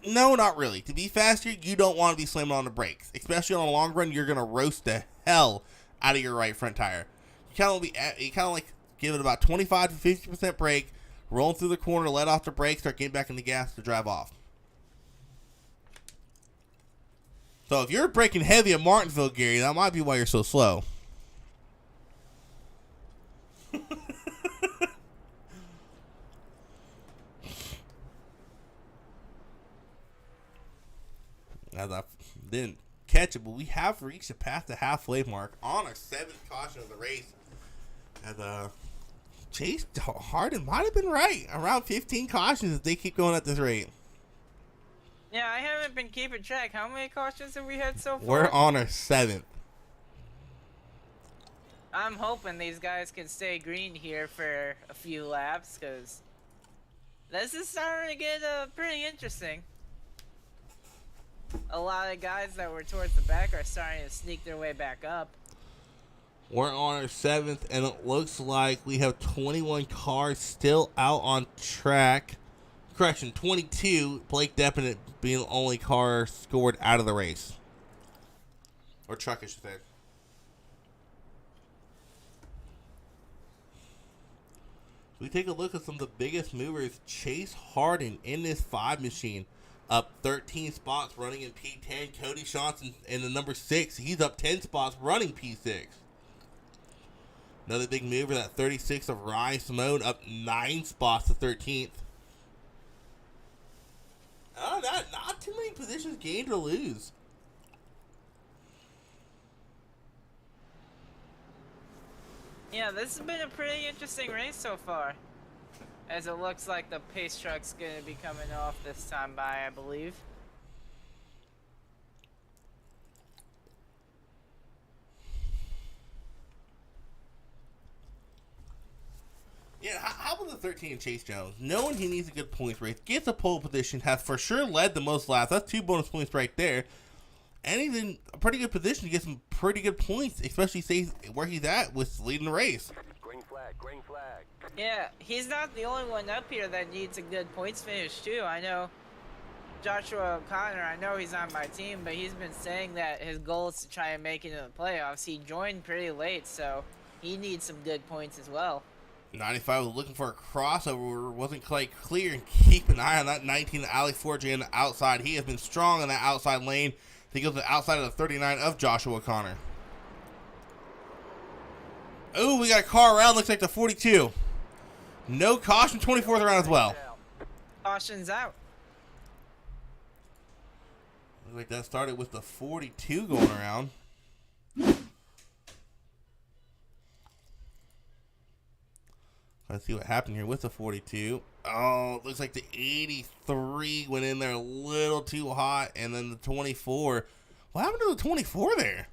No, not really. To be faster, you don't want to be slamming on the brakes. Especially on a long run, you're going to roast the hell out of your right front tire. You kind of like give it about 25 to 50% brake, rolling through the corner, let off the brakes, start getting back in the gas to drive off. So if you're braking heavy at Martinsville, Gary, that might be why you're so slow. As I didn't catch it, but we have reached past the halfway mark on our 7th caution of the race. And Chase Harden might have been right. Around 15 cautions if they keep going at this rate. Yeah, I haven't been keeping track. How many cautions have we had so far? We're on our 7th. I'm hoping these guys can stay green here for a few laps, because this is starting to get pretty interesting. A lot of guys that were towards the back are starting to sneak their way back up. We're on our 7th, and it looks like we have 21 cars still out on track. Correction, 22. Blake Deppin being the only car scored out of the race. Or truck, I should say. We take a look at some of the biggest movers. Chase Harden in this 5 machine. Up 13 spots running in P10. Cody Johnson in the number 6. He's up 10 spots running P6. Another big mover, that 36 of Ryan Simone, up 9 spots to 13th. Oh, not too many positions gained or lose. Yeah, this has been a pretty interesting race so far. As it looks like the pace truck's gonna be coming off this time by, I believe. 13 Chase Jones, knowing he needs a good points race, gets a pole position, has for sure led the most laps. That's 2 bonus points right there. And he's in a pretty good position to get some pretty good points, especially say where he's at with leading the race. Green flag, green flag. Yeah, he's not the only one up here that needs a good points finish too. I know Joshua O'Connor, I know he's on my team, but he's been saying that his goal is to try and make it in the playoffs. He joined pretty late, so he needs some good points as well. 95 was looking for a crossover, wasn't quite clear, and keep an eye on that 19 Alex Forge on the outside. He has been strong in that outside lane. He goes to the outside of the 39 of Joshua O'Connor. Oh, we got a car around, looks like the 42. No caution, 24th round as well. Caution's out. Looks like that started with the 42 going around. Let's see what happened here with the 42. Oh, looks like the 83 went in there a little too hot, and then the 24. What happened to the 24 there?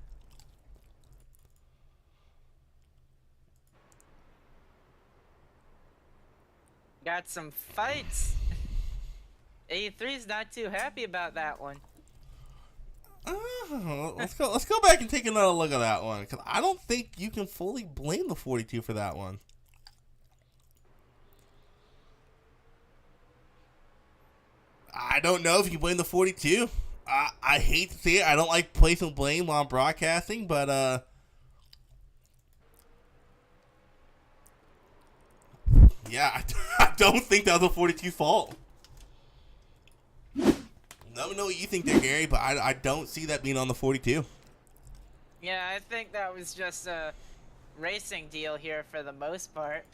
Got some fights. 83's not too happy about that one. Oh, let's go back and take another look at that one, because I don't think you can fully blame the 42 for that one. I don't know if you blame the 42. I hate to see it. I don't like placing blame on broadcasting, but yeah, I don't think that was a 42 fault. Let me know what you think there, Gary, but I don't see that being on the 42. Yeah, I think that was just a racing deal here for the most part.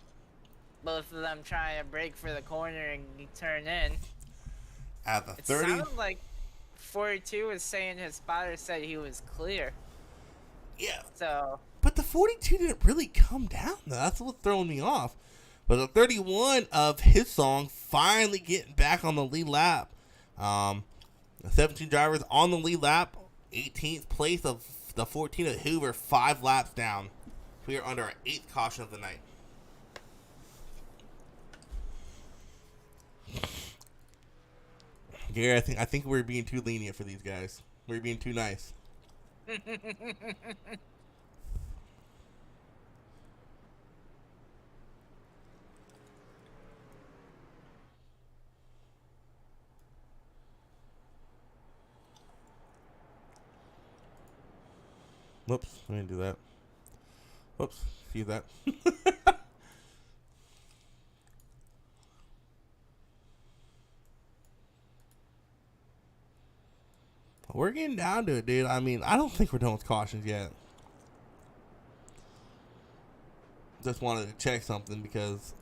Both of them trying to break for the corner and turn in. At the It 30. sounded like 42 was saying his spotter said he was clear. Yeah. So, But the 42 didn't really come down, though. That's what's throwing me off. But the 31 of his song finally getting back on the lead lap. The 17 drivers on the lead lap. 18th place of the 14 of Hoover, 5 laps down. We are under our 8th caution of the night. Gary, I think we're being too lenient for these guys. We're being too nice. Whoops, I didn't do that. Whoops, see that. We're getting down to it, dude. I mean, I don't think we're done with cautions yet. Just wanted to check something because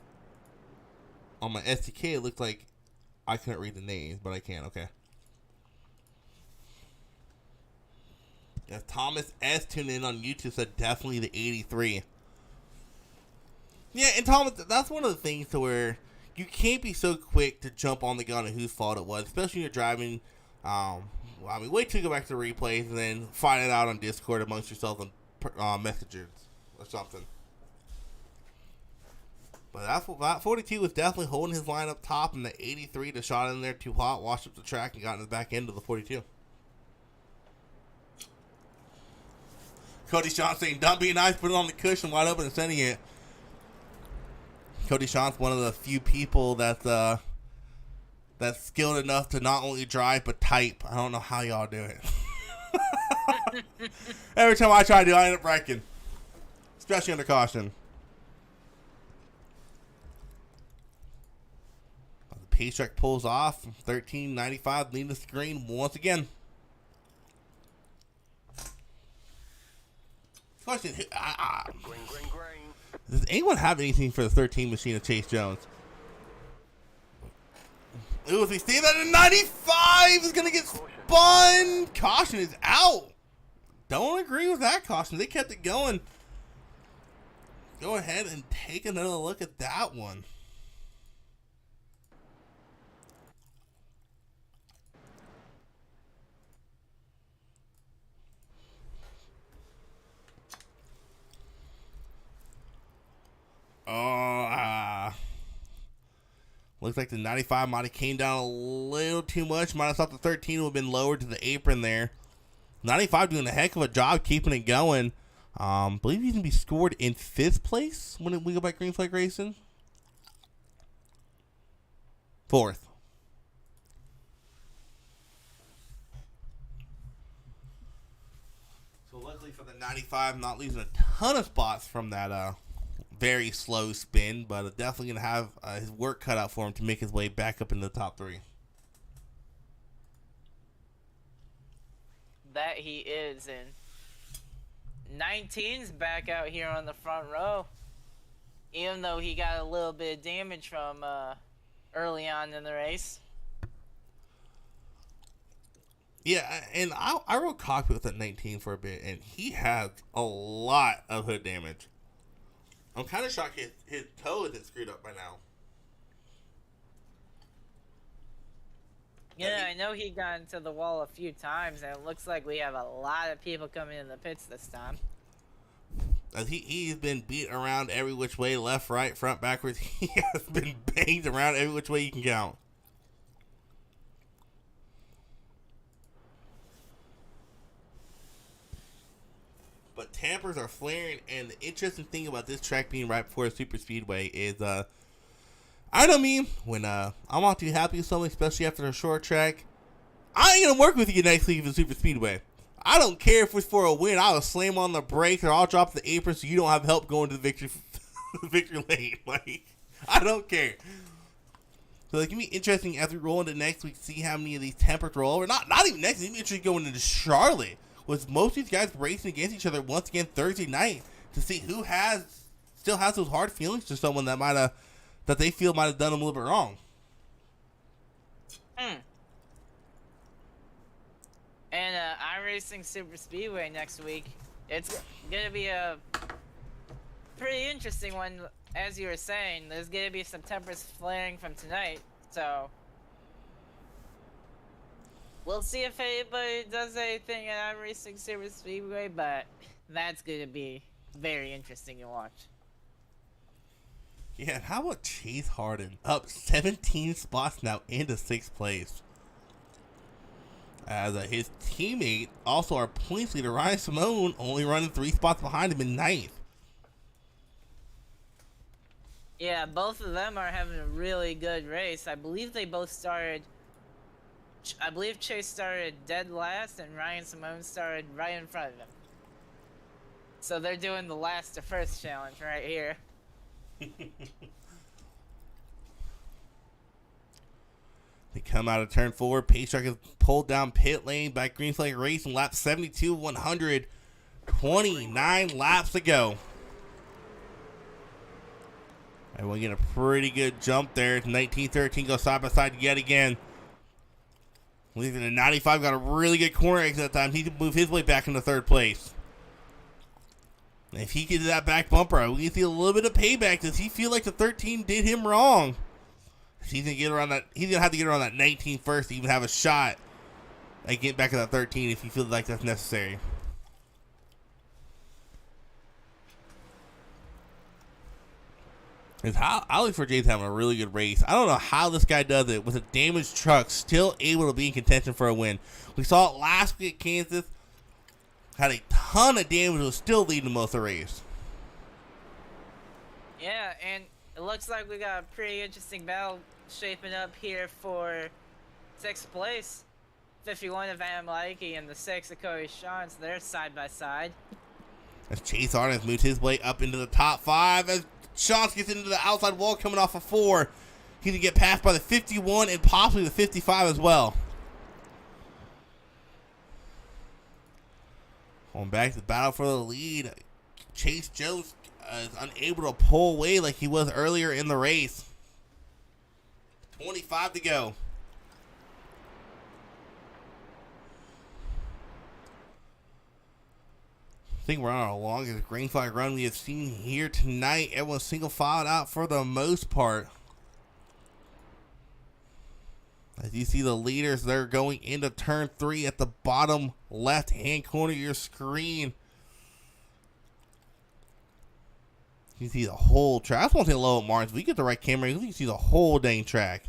on my SDK it looked like I couldn't read the names, but I can. Okay. Yeah, Thomas S tuned in on YouTube said definitely the 83. Yeah, and Thomas, that's one of the things to where you can't be so quick to jump on the gun of whose fault it was, especially when you're driving. I mean, wait till you go back to the replays and then find it out on Discord amongst yourselves and messages or something. But that 42 was definitely holding his line up top, and the 83 just shot in there too hot, washed up the track, and got in the back end of the 42. Cody Sean saying, "Don't be nice, put it on the cushion wide open and sending it." Cody Sean's one of the few people that's skilled enough to not only drive but type. I don't know how y'all do it. Every time I try to do it, I end up wrecking. Especially under caution. The pace track pulls off. 13.95 leading the screen once again. Question: Green, green, green. does anyone have anything for the 13 machine of Chase Jones? Ooh, if we see that in 95 is going to get spun. Caution is out. Don't agree with that caution. They kept it going. Go ahead and take another look at that one. Oh, Looks like the 95 might have came down a little too much. Might have thought the 13 would have been lowered to the apron there. 95 doing a heck of a job keeping it going. I believe he's going to be scored in 5th place when we go by Green Flag Racing. 4th. So luckily for the 95, not losing a ton of spots from that very slow spin, but definitely going to have his work cut out for him to make his way back up into the top 3. That he is, and 19's back out here on the front row. Even though he got a little bit of damage from early on in the race. Yeah, and I rode cockpit with that 19 for a bit, and he has a lot of hood damage. I'm kind of shocked his toe isn't screwed up by now. Yeah, I know he got into the wall a few times, and it looks like we have a lot of people coming in the pits this time. He's been beat around every which way, left, right, front, backwards. He has been banged around every which way you can count. But tampers are flaring, and the interesting thing about this track being right before a super speedway is, I know me, when I'm not too happy with something, especially after a short track, I ain't gonna work with you next week for super speedway. I don't care if it's for a win. I'll slam on the brakes or I'll drop the apron so you don't have help going to the victory lane. Like, I don't care. So it's gonna be interesting as we roll into next week, see how many of these tempers roll over. Not even next week, interesting going into Charlotte. Was most of these guys racing against each other once again Thursday night to see who still has those hard feelings to someone that they feel might have done them a little bit wrong. And iRacing Super Speedway next week. It's gonna be a pretty interesting one, as you were saying. There's gonna be some tempers flaring from tonight, so we'll see if anybody does anything at iRacing Super Speedway, but that's gonna be very interesting to watch. Yeah, how about Chase Harden up 17 spots now into 6th place? As his teammate, also our points leader, Ryan Simone, only running 3 spots behind him in 9th. Yeah, both of them are having a really good race. I believe they both started... I believe Chase started dead last and Ryan Simone started right in front of him. So they're doing the last to first challenge right here. They come out of turn 4. Pace truck is pulled down pit lane by Green Flag Racing. Lap 72, 129 laps to go. And we get a pretty good jump there. 19-13 goes side by side yet again. Leaving the 95 got a really good corner exit that time. He can move his way back into 3rd place. And if he gets that back bumper, we can see a little bit of payback. Does he feel like the 13 did him wrong? He's gonna get around that. He's gonna have to get around that 19 first to even have a shot at getting back to that 13 if he feels like that's necessary. I look for James having a really good race. I don't know how this guy does it with a damaged truck, still able to be in contention for a win. We saw it last week at Kansas. Had a ton of damage, was still leading most of the race. Yeah, and it looks like we got a pretty interesting battle shaping up here for 6th place. 51 of Adam Leike and the 6 of Cody Shantz. They're side by side. As Chase Harden has moved his way up into the top 5. As Shantz gets into the outside wall coming off of 4. He's going to get passed by the 51 and possibly the 55 as well. Going back to the battle for the lead. Chase Jones is unable to pull away like he was earlier in the race. 25 to go. I think we're on our longest green flag run we have seen here tonight. Everyone's single filed out for the most part. As you see the leaders, they're going into turn 3 at the bottom left-hand corner of your screen. You can see the whole track. That's one thing low at Martin. We get the right camera, you can see the whole dang track.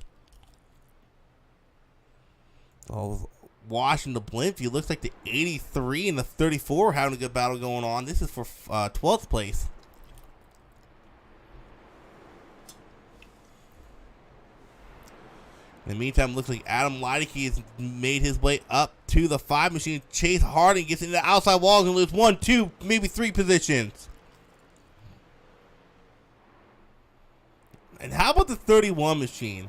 Oh, watching the blimp view, looks like the 83 and the 34 are having a good battle going on. This is for 12th place. In the meantime, it looks like Adam Leideke has made his way up to the 5 machine. Chase Harding gets into the outside wall and lose 1, 2, maybe 3 positions. And how about the 31 machine?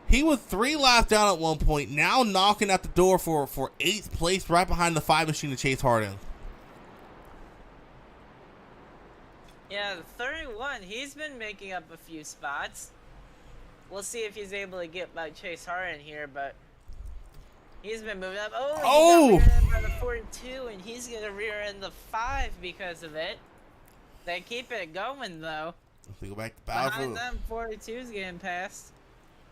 He was 3 laps down at one point, now knocking at the door for 8th place right behind the 5 machine of Chase Harding. Yeah, the 31, he's been making up a few spots. We'll see if he's able to get by Chase Harding here, but he's been moving up. Oh! He got rear-ended by the 42, and he's going to rear-end the 5 because of it. They keep it going, though. We go back to battle. Behind them, 42's getting passed.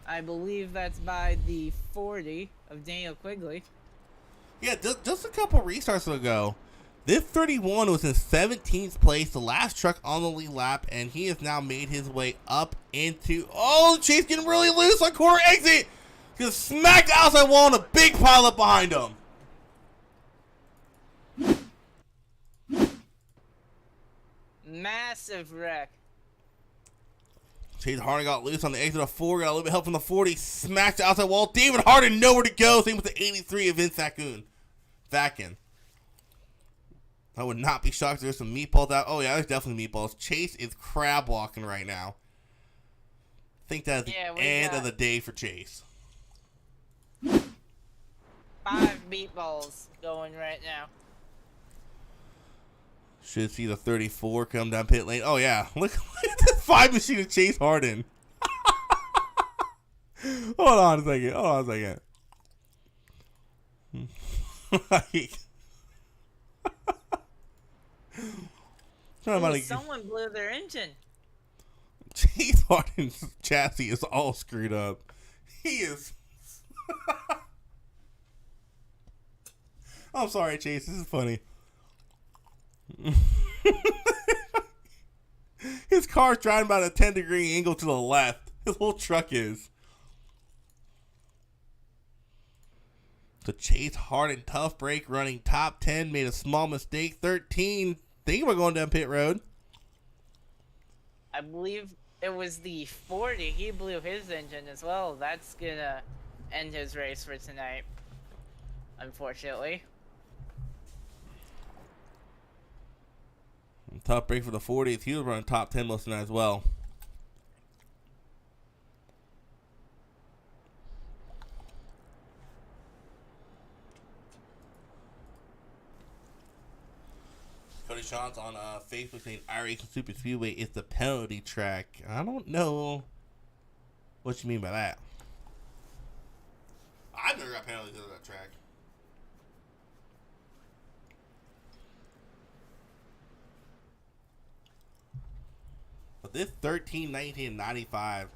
I believe that's by the 40 of Daniel Quigley. Yeah, just a couple restarts ago. This 31 was in 17th place, the last truck on the lead lap, and he has now made his way up into... Oh, Chase getting really loose on corner exit! He just smacked the outside wall and a big pile up behind him. Massive wreck. Chase Harding got loose on the exit of 4, got a little bit of help from the 40, smacked the outside wall. David Harding nowhere to go, same with the 83 of Vince Vakin. I would not be shocked if there's some meatballs out. Oh, yeah, there's definitely meatballs. Chase is crab walking right now. I think that's the end of the day for Chase. 5 meatballs going right now. Should see the 34 come down pit lane. Oh, yeah. Look at the 5 machine of Chase Harding. Hold on a second. Someone blew their engine. Chase Harding's chassis is all screwed up. He is. I'm sorry, Chase. This is funny. His car's driving about a 10-degree angle to the left. His whole truck is. So Chase Harding, tough break, running top 10, made a small mistake. 13, thinking about going down pit road. I believe it was the 40. He blew his engine as well. That's gonna end his race for tonight, unfortunately. Tough break for the 40th. He was running top 10 most of the night as well. Cody Sean's on Facebook saying iRacing Super Speedway is the penalty track. I don't know what you mean by that. I've never got penalties on that track. But this 13, 19, and 95,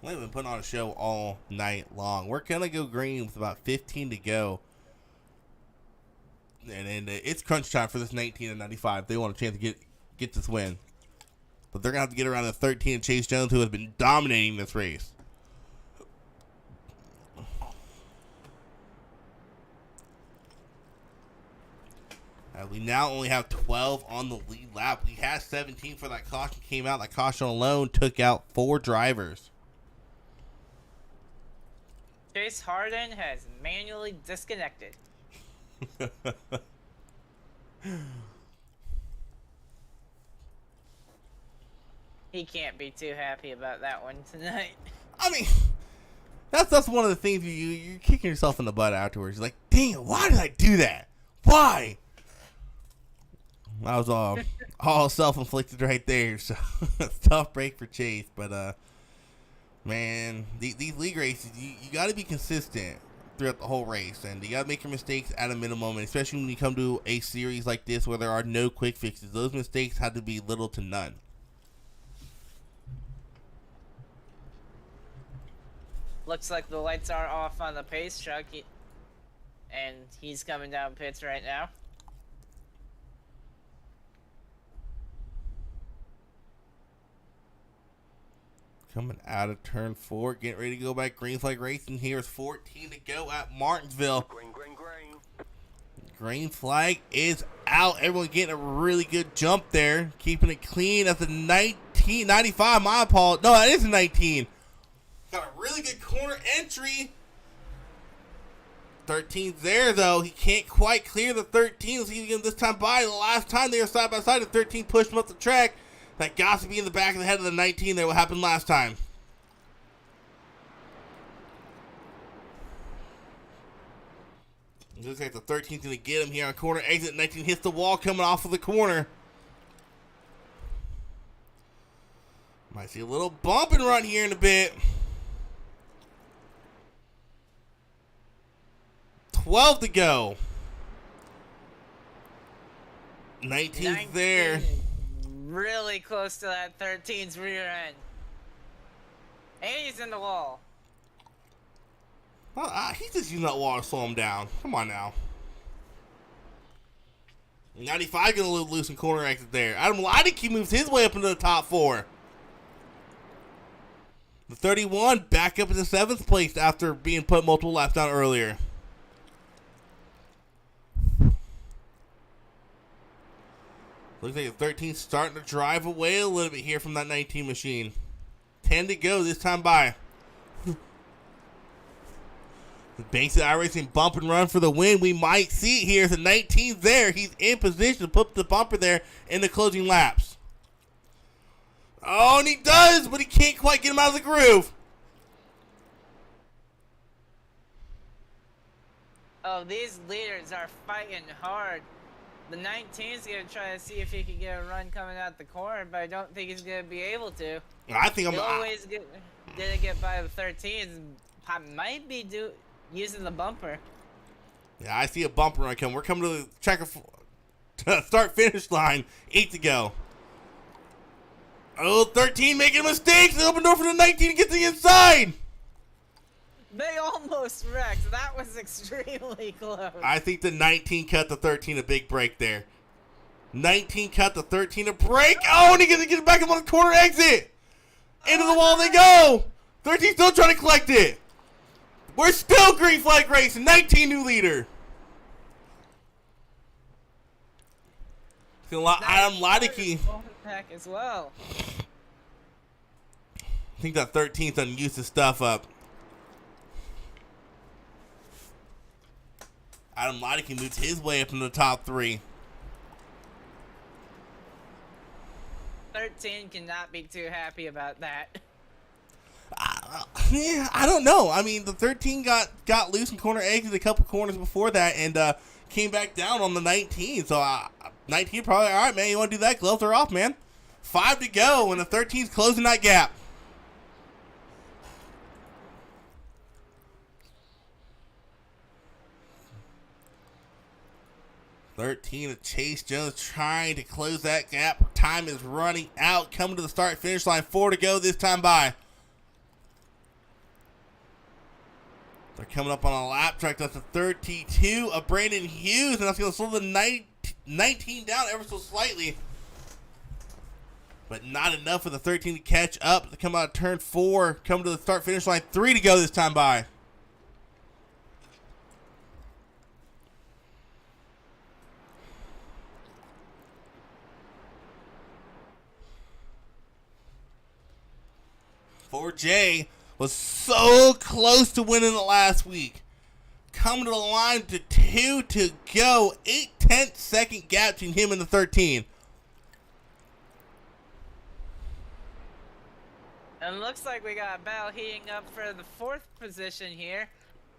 we've been putting on a show all night long. We're going to go green with about 15 to go. And it's crunch time for this 19 and 95. They want a chance to get this win. But they're going to have to get around the 13 and Chase Jones, who has been dominating this race. We now only have 12 on the lead lap. We had 17 for that caution came out. That caution alone took out 4 drivers. Chase Harding has manually disconnected. He can't be too happy about that one tonight. I mean, that's one of the things you're kicking yourself in the butt afterwards. You're like, dang, why did I do that? Why? I was all self-inflicted right there. So it's a tough break for Chase, but man, these league races, you got to be consistent throughout the whole race, and you got to make your mistakes at a minimum, and especially when you come to a series like this where there are no quick fixes. Those mistakes had to be little to none. Looks like the lights are off on the pace truck, and he's coming down pits right now. Coming out of turn 4, getting ready to go back. Green flag racing. Here's 14 to go at Martinsville. Green, green, green. Green flag is out. Everyone getting a really good jump there. Keeping it clean at the 1995. My apologies. No, that is a 19. Got a really good corner entry. 13's there, though. He can't quite clear the 13. Let's see if he can get him this time by. The last time they were side by side, the 13 pushed him up the track. That got to be in the back of the head of the 19 there. What happened last time? Looks like the 13's going to get him here on corner exit. 19 hits the wall coming off of the corner. Might see a little bump and run here in a bit. 12 to go. 19's there. Really close to that 13's rear end. And he's in the wall. Well, he's just using that wall to slow him down. Come on now. 95 going to loose in corner exit there. Adam Leidick moves his way up into the top 4. The 31 back up in the 7th place after being put multiple laps down earlier. Looks like the 13 starting to drive away a little bit here from that 19 machine. 10 to go this time by. The Banks of iRacing bump and run for the win. We might see it here. The 19's there. He's in position to put the bumper there in the closing laps. Oh, and he does, but he can't quite get him out of the groove. Oh, these leaders are fighting hard. The 19's going to try to see if he can get a run coming out the corner, but I don't think he's going to be able to. I think He always didn't get by the 13's. I might be using the bumper. Yeah, I see a bumper run coming. We're coming to the checker start-finish line. 8 to go. Oh, 13 making mistakes. The open door for the 19 to get to the inside. They almost wrecked. That was extremely close. I think the 19 cut the 13 a big break there. 19 cut the 13 a break. Oh, and he gets to get back up on the corner exit. Into the wall they go. 13 still trying to collect it. We're still green flag racing. 19 new leader. Adam Leidick. As well. I think that 13's done used his stuff up. Adam Leidick moves his way up in the top 3. 13 cannot be too happy about that. Yeah, I don't know. I mean, the 13 got loose in corner exit a couple corners before that and came back down on the 19. So 19 probably, all right, man, you want to do that? Gloves are off, man. 5 to go, and the 13's closing that gap. of Chase Jones trying to close that gap. Time is running out. Coming to the start-finish line. 4 to go this time by. They're coming up on a lap track. That's a 32 of Brandon Hughes, and that's going to slow the 19 down ever so slightly. But not enough for the 13 to catch up. They come out of turn 4. Come to the start-finish line. 3 to go this time by. Jay was so close to winning it last week. Coming to the line to 2 to go. 8/10 second gap between him and the 13. And looks like we got a battle heating up for the 4th position here.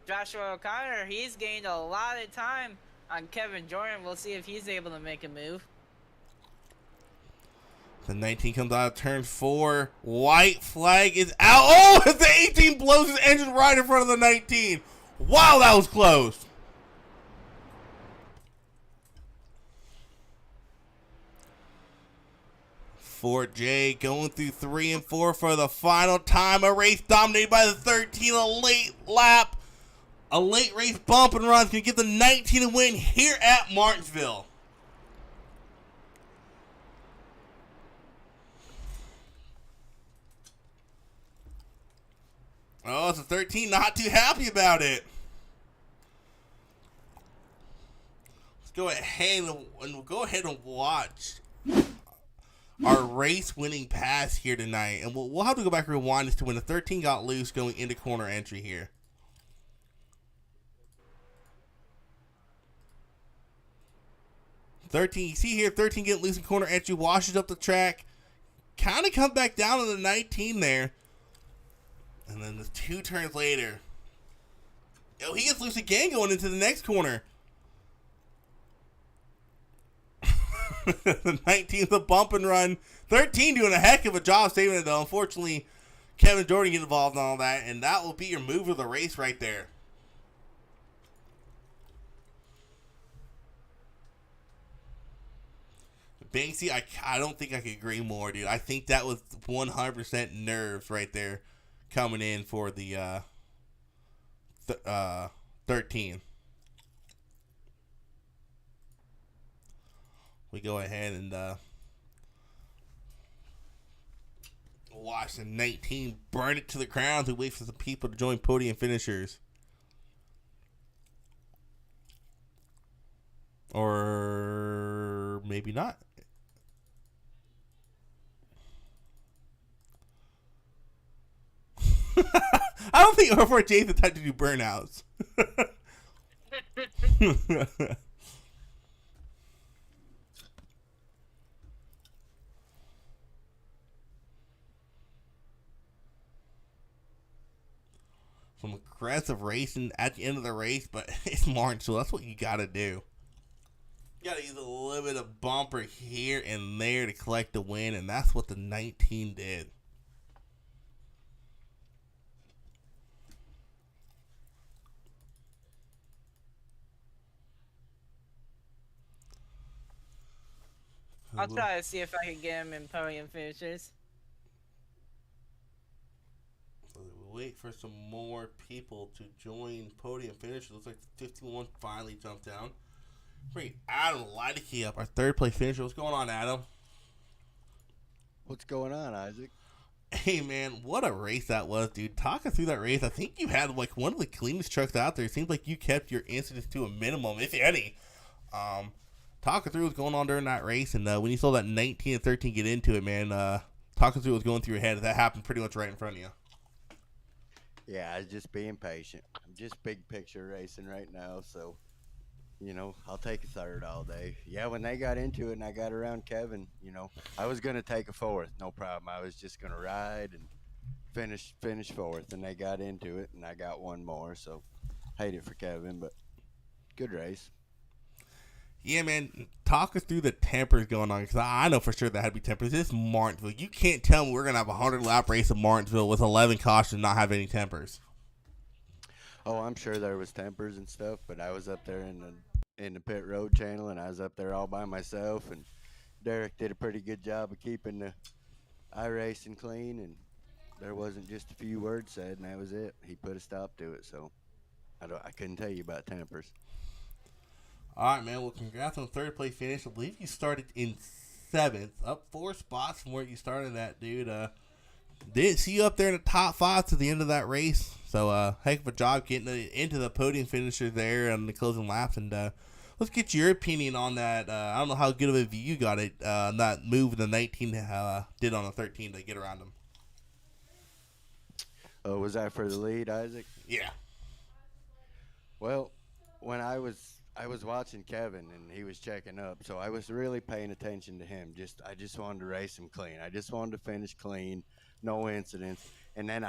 Joshua O'Connor, he's gained a lot of time on Kevin Jordan. We'll see if he's able to make a move. The 19 comes out of turn 4. White flag is out. Oh, the 18 blows his engine right in front of the 19. Wow, that was close. Fort J going through 3 and 4 for the final time. A race dominated by the 13. A late lap. A late race bump and run can get the 19 to win here at Martinsville. Oh, it's a 13. Not too happy about it. Let's go ahead and we'll go ahead and watch our race-winning pass here tonight, and we'll have to go back and rewind this to when the 13 got loose going into corner entry here. You see here, 13 getting loose in corner entry, washes up the track, kind of comes back down to the 19 there, and then the 2 turns later, oh, he gets loose again going into the next corner. The 19th, a bump and run. 13 doing a heck of a job saving it, though. Unfortunately, Kevin Jordan get involved in all that, and that will be your move of the race right there. Banksy, I don't think I could agree more, dude. I think that was 100% nerves right there coming in for the 13. We go ahead and watch the 19 burn it to the ground to wait for some people to join podium finishers. Or maybe not. I don't think R4 J's the type to do burnouts. Some aggressive racing at the end of the race, but it's Martsville. That's what you gotta do. You gotta use a little bit of bumper here and there to collect the win, and that's what the 19 did. I'll try to see if I can get him in podium finishers. We'll wait for some more people to join podium finishers. Looks like 51 finally jumped down. Bring Adam Leideke up, our third place finisher. What's going on, Adam? What's going on, Isaac? Hey, man, what a race that was, dude. Talk us through that race. I think you had, like, one of the cleanest trucks out there. It seems like you kept your incidents to a minimum, if any. Talk us through what's going on during that race, and when you saw that 19 and 13 get into it, man, talk us through what's going through your head. That happened pretty much right in front of you. Yeah, I was just being patient. I'm just big picture racing right now, so, you know, I'll take a third all day. Yeah, when they got into it and I got around Kevin, you know, I was going to take a fourth, no problem. I was just going to ride and finish fourth, and they got into it, and I got one more, so hate it for Kevin, but good race. Yeah, man, talk us through the tempers going on, because I know for sure that had to be tempers. This is Martinsville. You can't tell me we're going to have a 100-lap race at Martinsville with 11 cautions and not have any tempers. Oh, I'm sure there was tempers and stuff, but I was up there in the pit road channel, and I was up there all by myself, and Derek did a pretty good job of keeping the iRacing clean, and there wasn't just a few words said, and that was it. He put a stop to it, so I couldn't tell you about tempers. All right, man. Well, congrats on the third place finish. I believe you started in 7th, up 4 spots from where you started at, dude. Didn't see you up there in the top 5 to the end of that race. So, heck of a job getting into the podium finisher there on the closing laps. And let's get your opinion on that. I don't know how good of a view you got it. That move the 19 did on the 13 to get around him. Oh, was that for the lead, Isaac? Yeah. Well, when I was watching Kevin and he was checking up, so I was really paying attention to him. I just wanted to race him clean. I just wanted to finish clean, no incidents. And then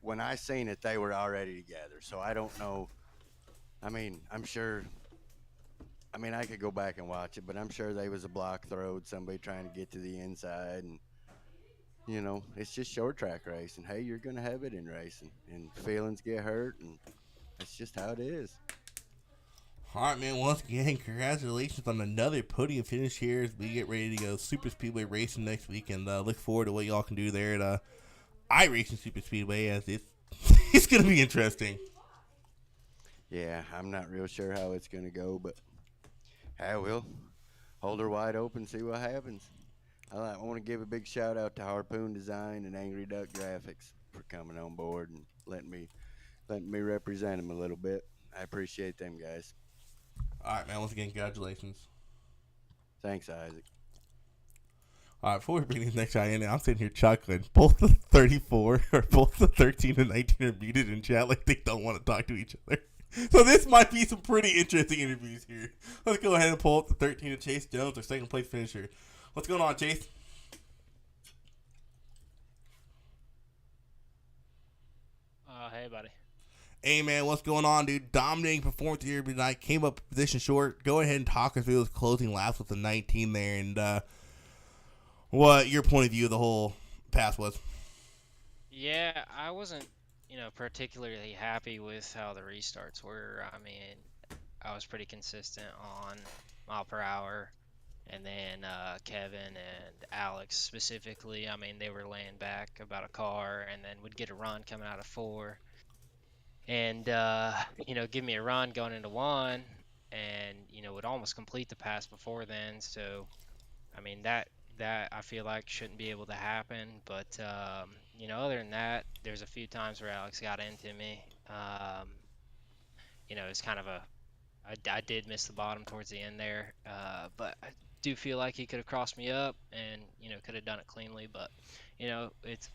when I seen it, they were already together. So I don't know. I mean, I'm sure. I mean, I could go back and watch it, but I'm sure they was a block throw, somebody trying to get to the inside, and you know, it's just short track racing. Hey, you're gonna have it in racing, and feelings get hurt, and that's just how it is. All right, man. Once again, congratulations on another podium finish here as we get ready to go Super Speedway racing next week, and look forward to what y'all can do there at iRacing Super Speedway, as it's going to be interesting. Yeah, I'm not real sure how it's going to go, but I will hold her wide open, see what happens. I want to give a big shout out to Harpoon Design and Angry Duck Graphics. for coming on board and letting me represent them a little bit. I appreciate them guys. All right, man. Once again, congratulations. Thanks, Isaac. All right, before we bring this next guy in, I'm sitting here chuckling. Both the 34 or both the 13 and 19 are muted in chat like they don't want to talk to each other. So this might be some pretty interesting interviews here. Let's go ahead and pull up the 13 of Chase Jones, our second place finisher. What's going on, Chase? Hey, buddy. Hey, man, what's going on, dude? Dominating performance here tonight. Came up position short. Go ahead and talk us through those closing laps with the 19 there and what your point of view of the whole pass was. Yeah, I wasn't, particularly happy with how the restarts were. I mean, I was pretty consistent on mile per hour. And then Kevin and Alex specifically, I mean, they were laying back about a car and then would get a run coming out of 4. And, give me a run going into 1 and, would almost complete the pass before then. So, I mean, that I feel like shouldn't be able to happen. But, other than that, there's a few times where Alex got into me. It's kind of I did miss the bottom towards the end there, but I do feel like he could have crossed me up and, could have done it cleanly. But, it's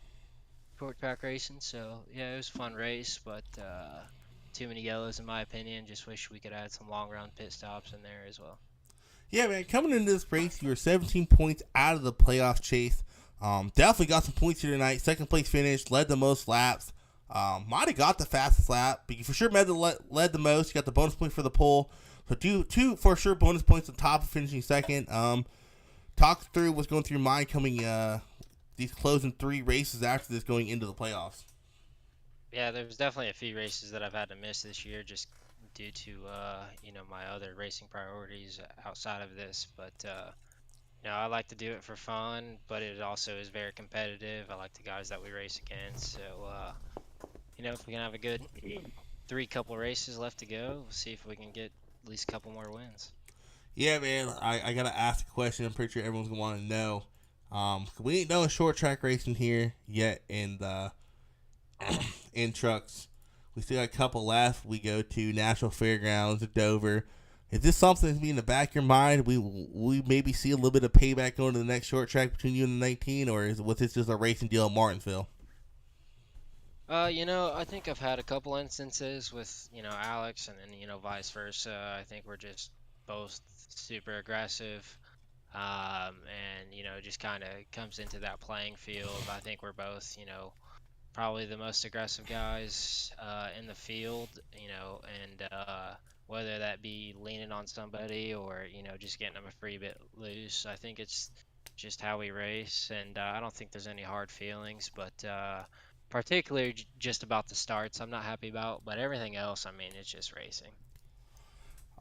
short track racing, so yeah, it was a fun race, but too many yellows in my opinion. Just wish we could add some long run pit stops in there as well. Yeah, man, coming into this race, you were 17 points out of the playoff chase. Definitely got some points here tonight. Second place finish, led the most laps. Might have got the fastest lap, but you for sure led the most. You got the bonus point for the pole. So two for sure bonus points on top of finishing second. Talk through what's going through your mind coming these closing 3 races after this going into the playoffs. Yeah, there's definitely a few races that I've had to miss this year just due to my other racing priorities outside of this. But I like to do it for fun, but it also is very competitive. I like the guys that we race against. So if we can have a good 3 couple races left to go, we'll see if we can get at least a couple more wins. Yeah, man, I gotta ask a question. I'm pretty sure everyone's gonna want to know. We ain't done short track racing here yet in the in trucks. We still got a couple left. We go to National Fairgrounds at Dover. Is this something that's in the back of your mind? We maybe see a little bit of payback going to the next short track between you and the 19, or was this just a racing deal at Martinsville? I think I've had a couple instances with, Alex and then, vice versa. I think we're just both super aggressive. And, just kind of comes into that playing field. I think we're both, probably the most aggressive guys in the field, and whether that be leaning on somebody or, just getting them a free bit loose. I think it's just how we race, and I don't think there's any hard feelings, but particularly just about the starts I'm not happy about, but everything else, I mean, it's just racing.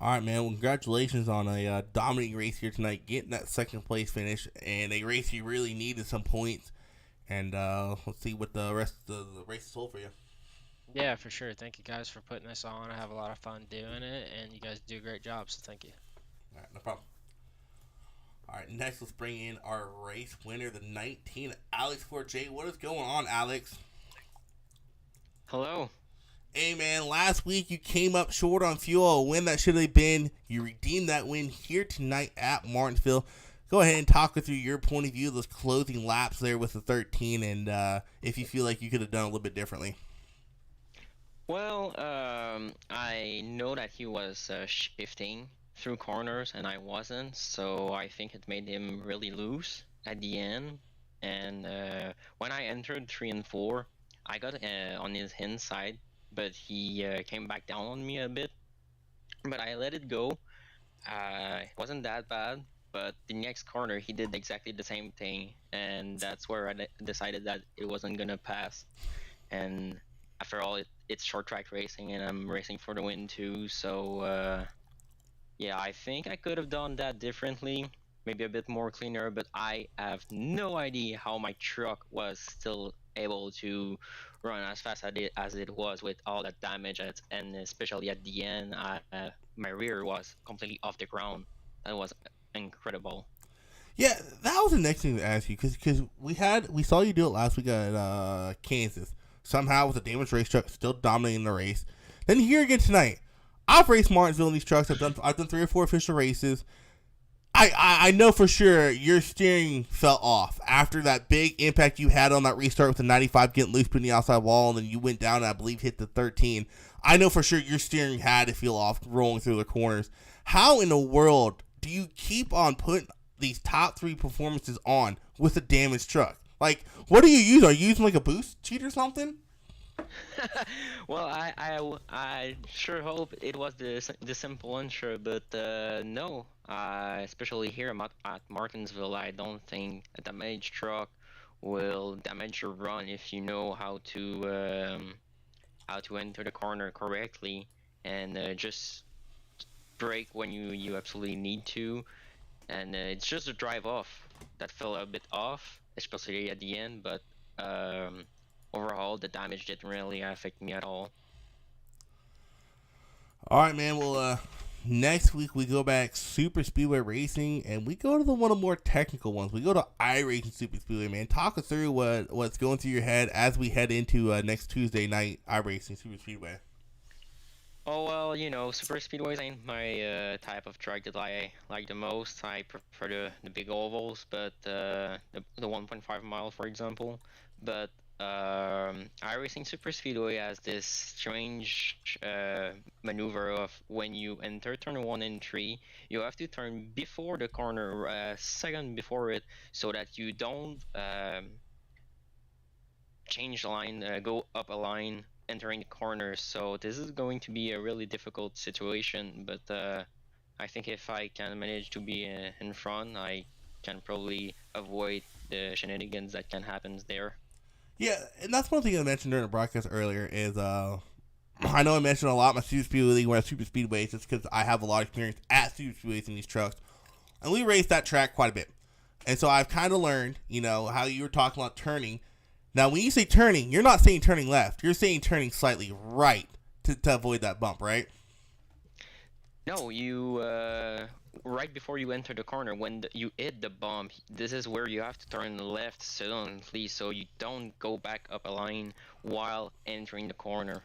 All right, man. Well, congratulations on a dominating race here tonight, getting that second place finish, and a race you really needed some points. And let's see what the rest of the race is hold for you. Yeah, for sure. Thank you guys for putting this on. I have a lot of fun doing it, and you guys do a great job, so thank you. All right, no problem. All right, next let's bring in our race winner, the 19, Alex Forte. What is going on, Alex? Hello. Hey, man, last week you came up short on fuel, a win that should have been. You redeemed that win here tonight at Martinsville. Go ahead and talk us through your point of view of those closing laps there with the 13 and if you feel like you could have done a little bit differently. Well, I know that he was shifting through corners and I wasn't, so I think it made him really loose at the end. And when I entered 3 and 4, I got on his inside, but he came back down on me a bit. But I let it go. It wasn't that bad. But the next corner, he did exactly the same thing, and that's where I decided that it wasn't gonna pass. And after all, it's short track racing, and I'm racing for the win too. So yeah, I think I could have done that differently, maybe a bit more cleaner. But I have no idea how my truck was still able to run as fast as it was with all that damage, and especially at the end, my rear was completely off the ground. That was incredible. Yeah, that was the next thing to ask you because we saw you do it last week at Kansas. somehow with a damaged race truck still dominating the race. Then here again tonight, I've raced Martinsville in these trucks. I've done 3 or 4 official races. I know for sure your steering fell off after that big impact you had on that restart with the 95 getting loose between the outside wall, and then you went down and I believe hit the 13. I know for sure your steering had to feel off rolling through the corners. How in the world do you keep on putting these top 3 performances on with a damaged truck? Like, what do you use? Are you using like a boost cheat or something? Well, I sure hope it was the simple answer, but no. Especially here at Martinsville, I don't think a damaged truck will damage your run if you know how to enter the corner correctly and just brake when you absolutely need to. And it's just a drive off that fell a bit off, especially at the end, but overall the damage didn't really affect me at all. All right, man. Well, next week we go back super speedway racing, and we go to one of the more technical ones. We go to iRacing super speedway, man. Talk us through what's going through your head as we head into next Tuesday night iRacing super speedway. Oh well, super speedways ain't my type of track that I like the most. I prefer the big ovals, but the 1.5 mile, for example. But iRacing Super Speedway has this strange maneuver of when you enter turn 1 and 3, you have to turn before the corner, a second before it, so that you don't change the line, go up a line, entering the corner. So this is going to be a really difficult situation, but I think if I can manage to be in front, I can probably avoid the shenanigans that can happen there. Yeah, and that's one thing I mentioned during the broadcast earlier is I know I mentioned a lot my super speedway league when I super speedways just because I have a lot of experience at super speedways in these trucks, and we race that track quite a bit. And so I've kind of learned, how you were talking about turning. Now, when you say turning, you're not saying turning left. You're saying turning slightly right to avoid that bump, right? No, you right before you enter the corner, when you hit the bump, this is where you have to turn left suddenly, so you don't go back up a line while entering the corner.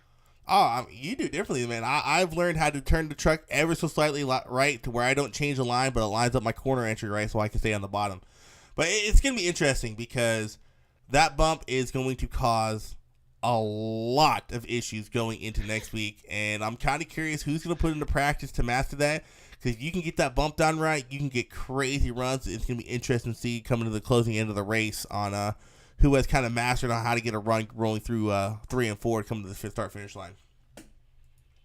Oh, you do differently, man. I've learned how to turn the truck ever so slightly right to where I don't change the line, but it lines up my corner entry right so I can stay on the bottom. But it's going to be interesting because that bump is going to cause a lot of issues going into next week, and I'm kind of curious who's going to put into practice to master that, because if you can get that bump done right, you can get crazy runs. It's going to be interesting to see coming to the closing end of the race on who has kind of mastered on how to get a run rolling through 3 and 4 to come to the start finish line.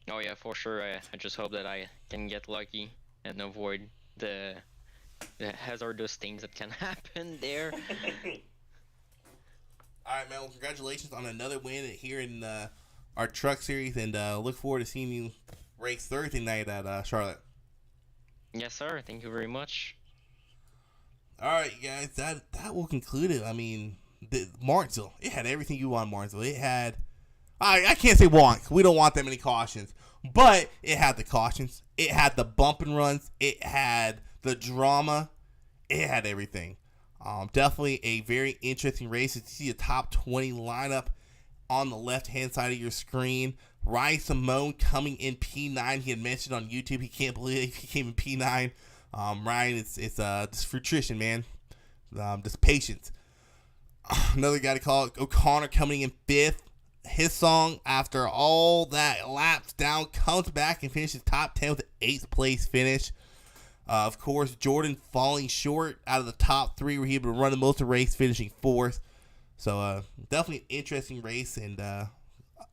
Oh yeah, for sure. I just hope that I can get lucky and avoid the hazardous things that can happen there. All right, man. Well, congratulations on another win here in our truck series, and look forward to seeing you race Thursday night at Charlotte. Yes, sir. Thank you very much. All right, guys. That will conclude it. I mean, Martsville, it had everything you want. Martsville, it had. I can't say want. We don't want that many cautions, but it had the cautions. It had the bump and runs. It had the drama. It had everything. Definitely a very interesting race. You see a top 20 lineup on the left-hand side of your screen. Ryan Simone coming in P9. He had mentioned on YouTube he can't believe he came in P9. Ryan, it's just fruition, man. Just patience. Another guy to call it, O'Connor coming in 5th. His song, after all that laps down, comes back and finishes top 10 with an 8th place finish. Of course, Jordan falling short out of the top 3 where he had been running most of the race, finishing 4th. So definitely an interesting race, and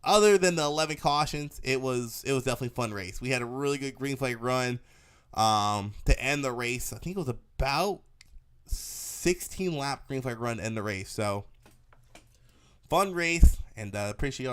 other than the 11 cautions, it was definitely a fun race. We had a really good green flag run to end the race. I think it was about 16 lap green flag run to end the race. So fun race, and appreciate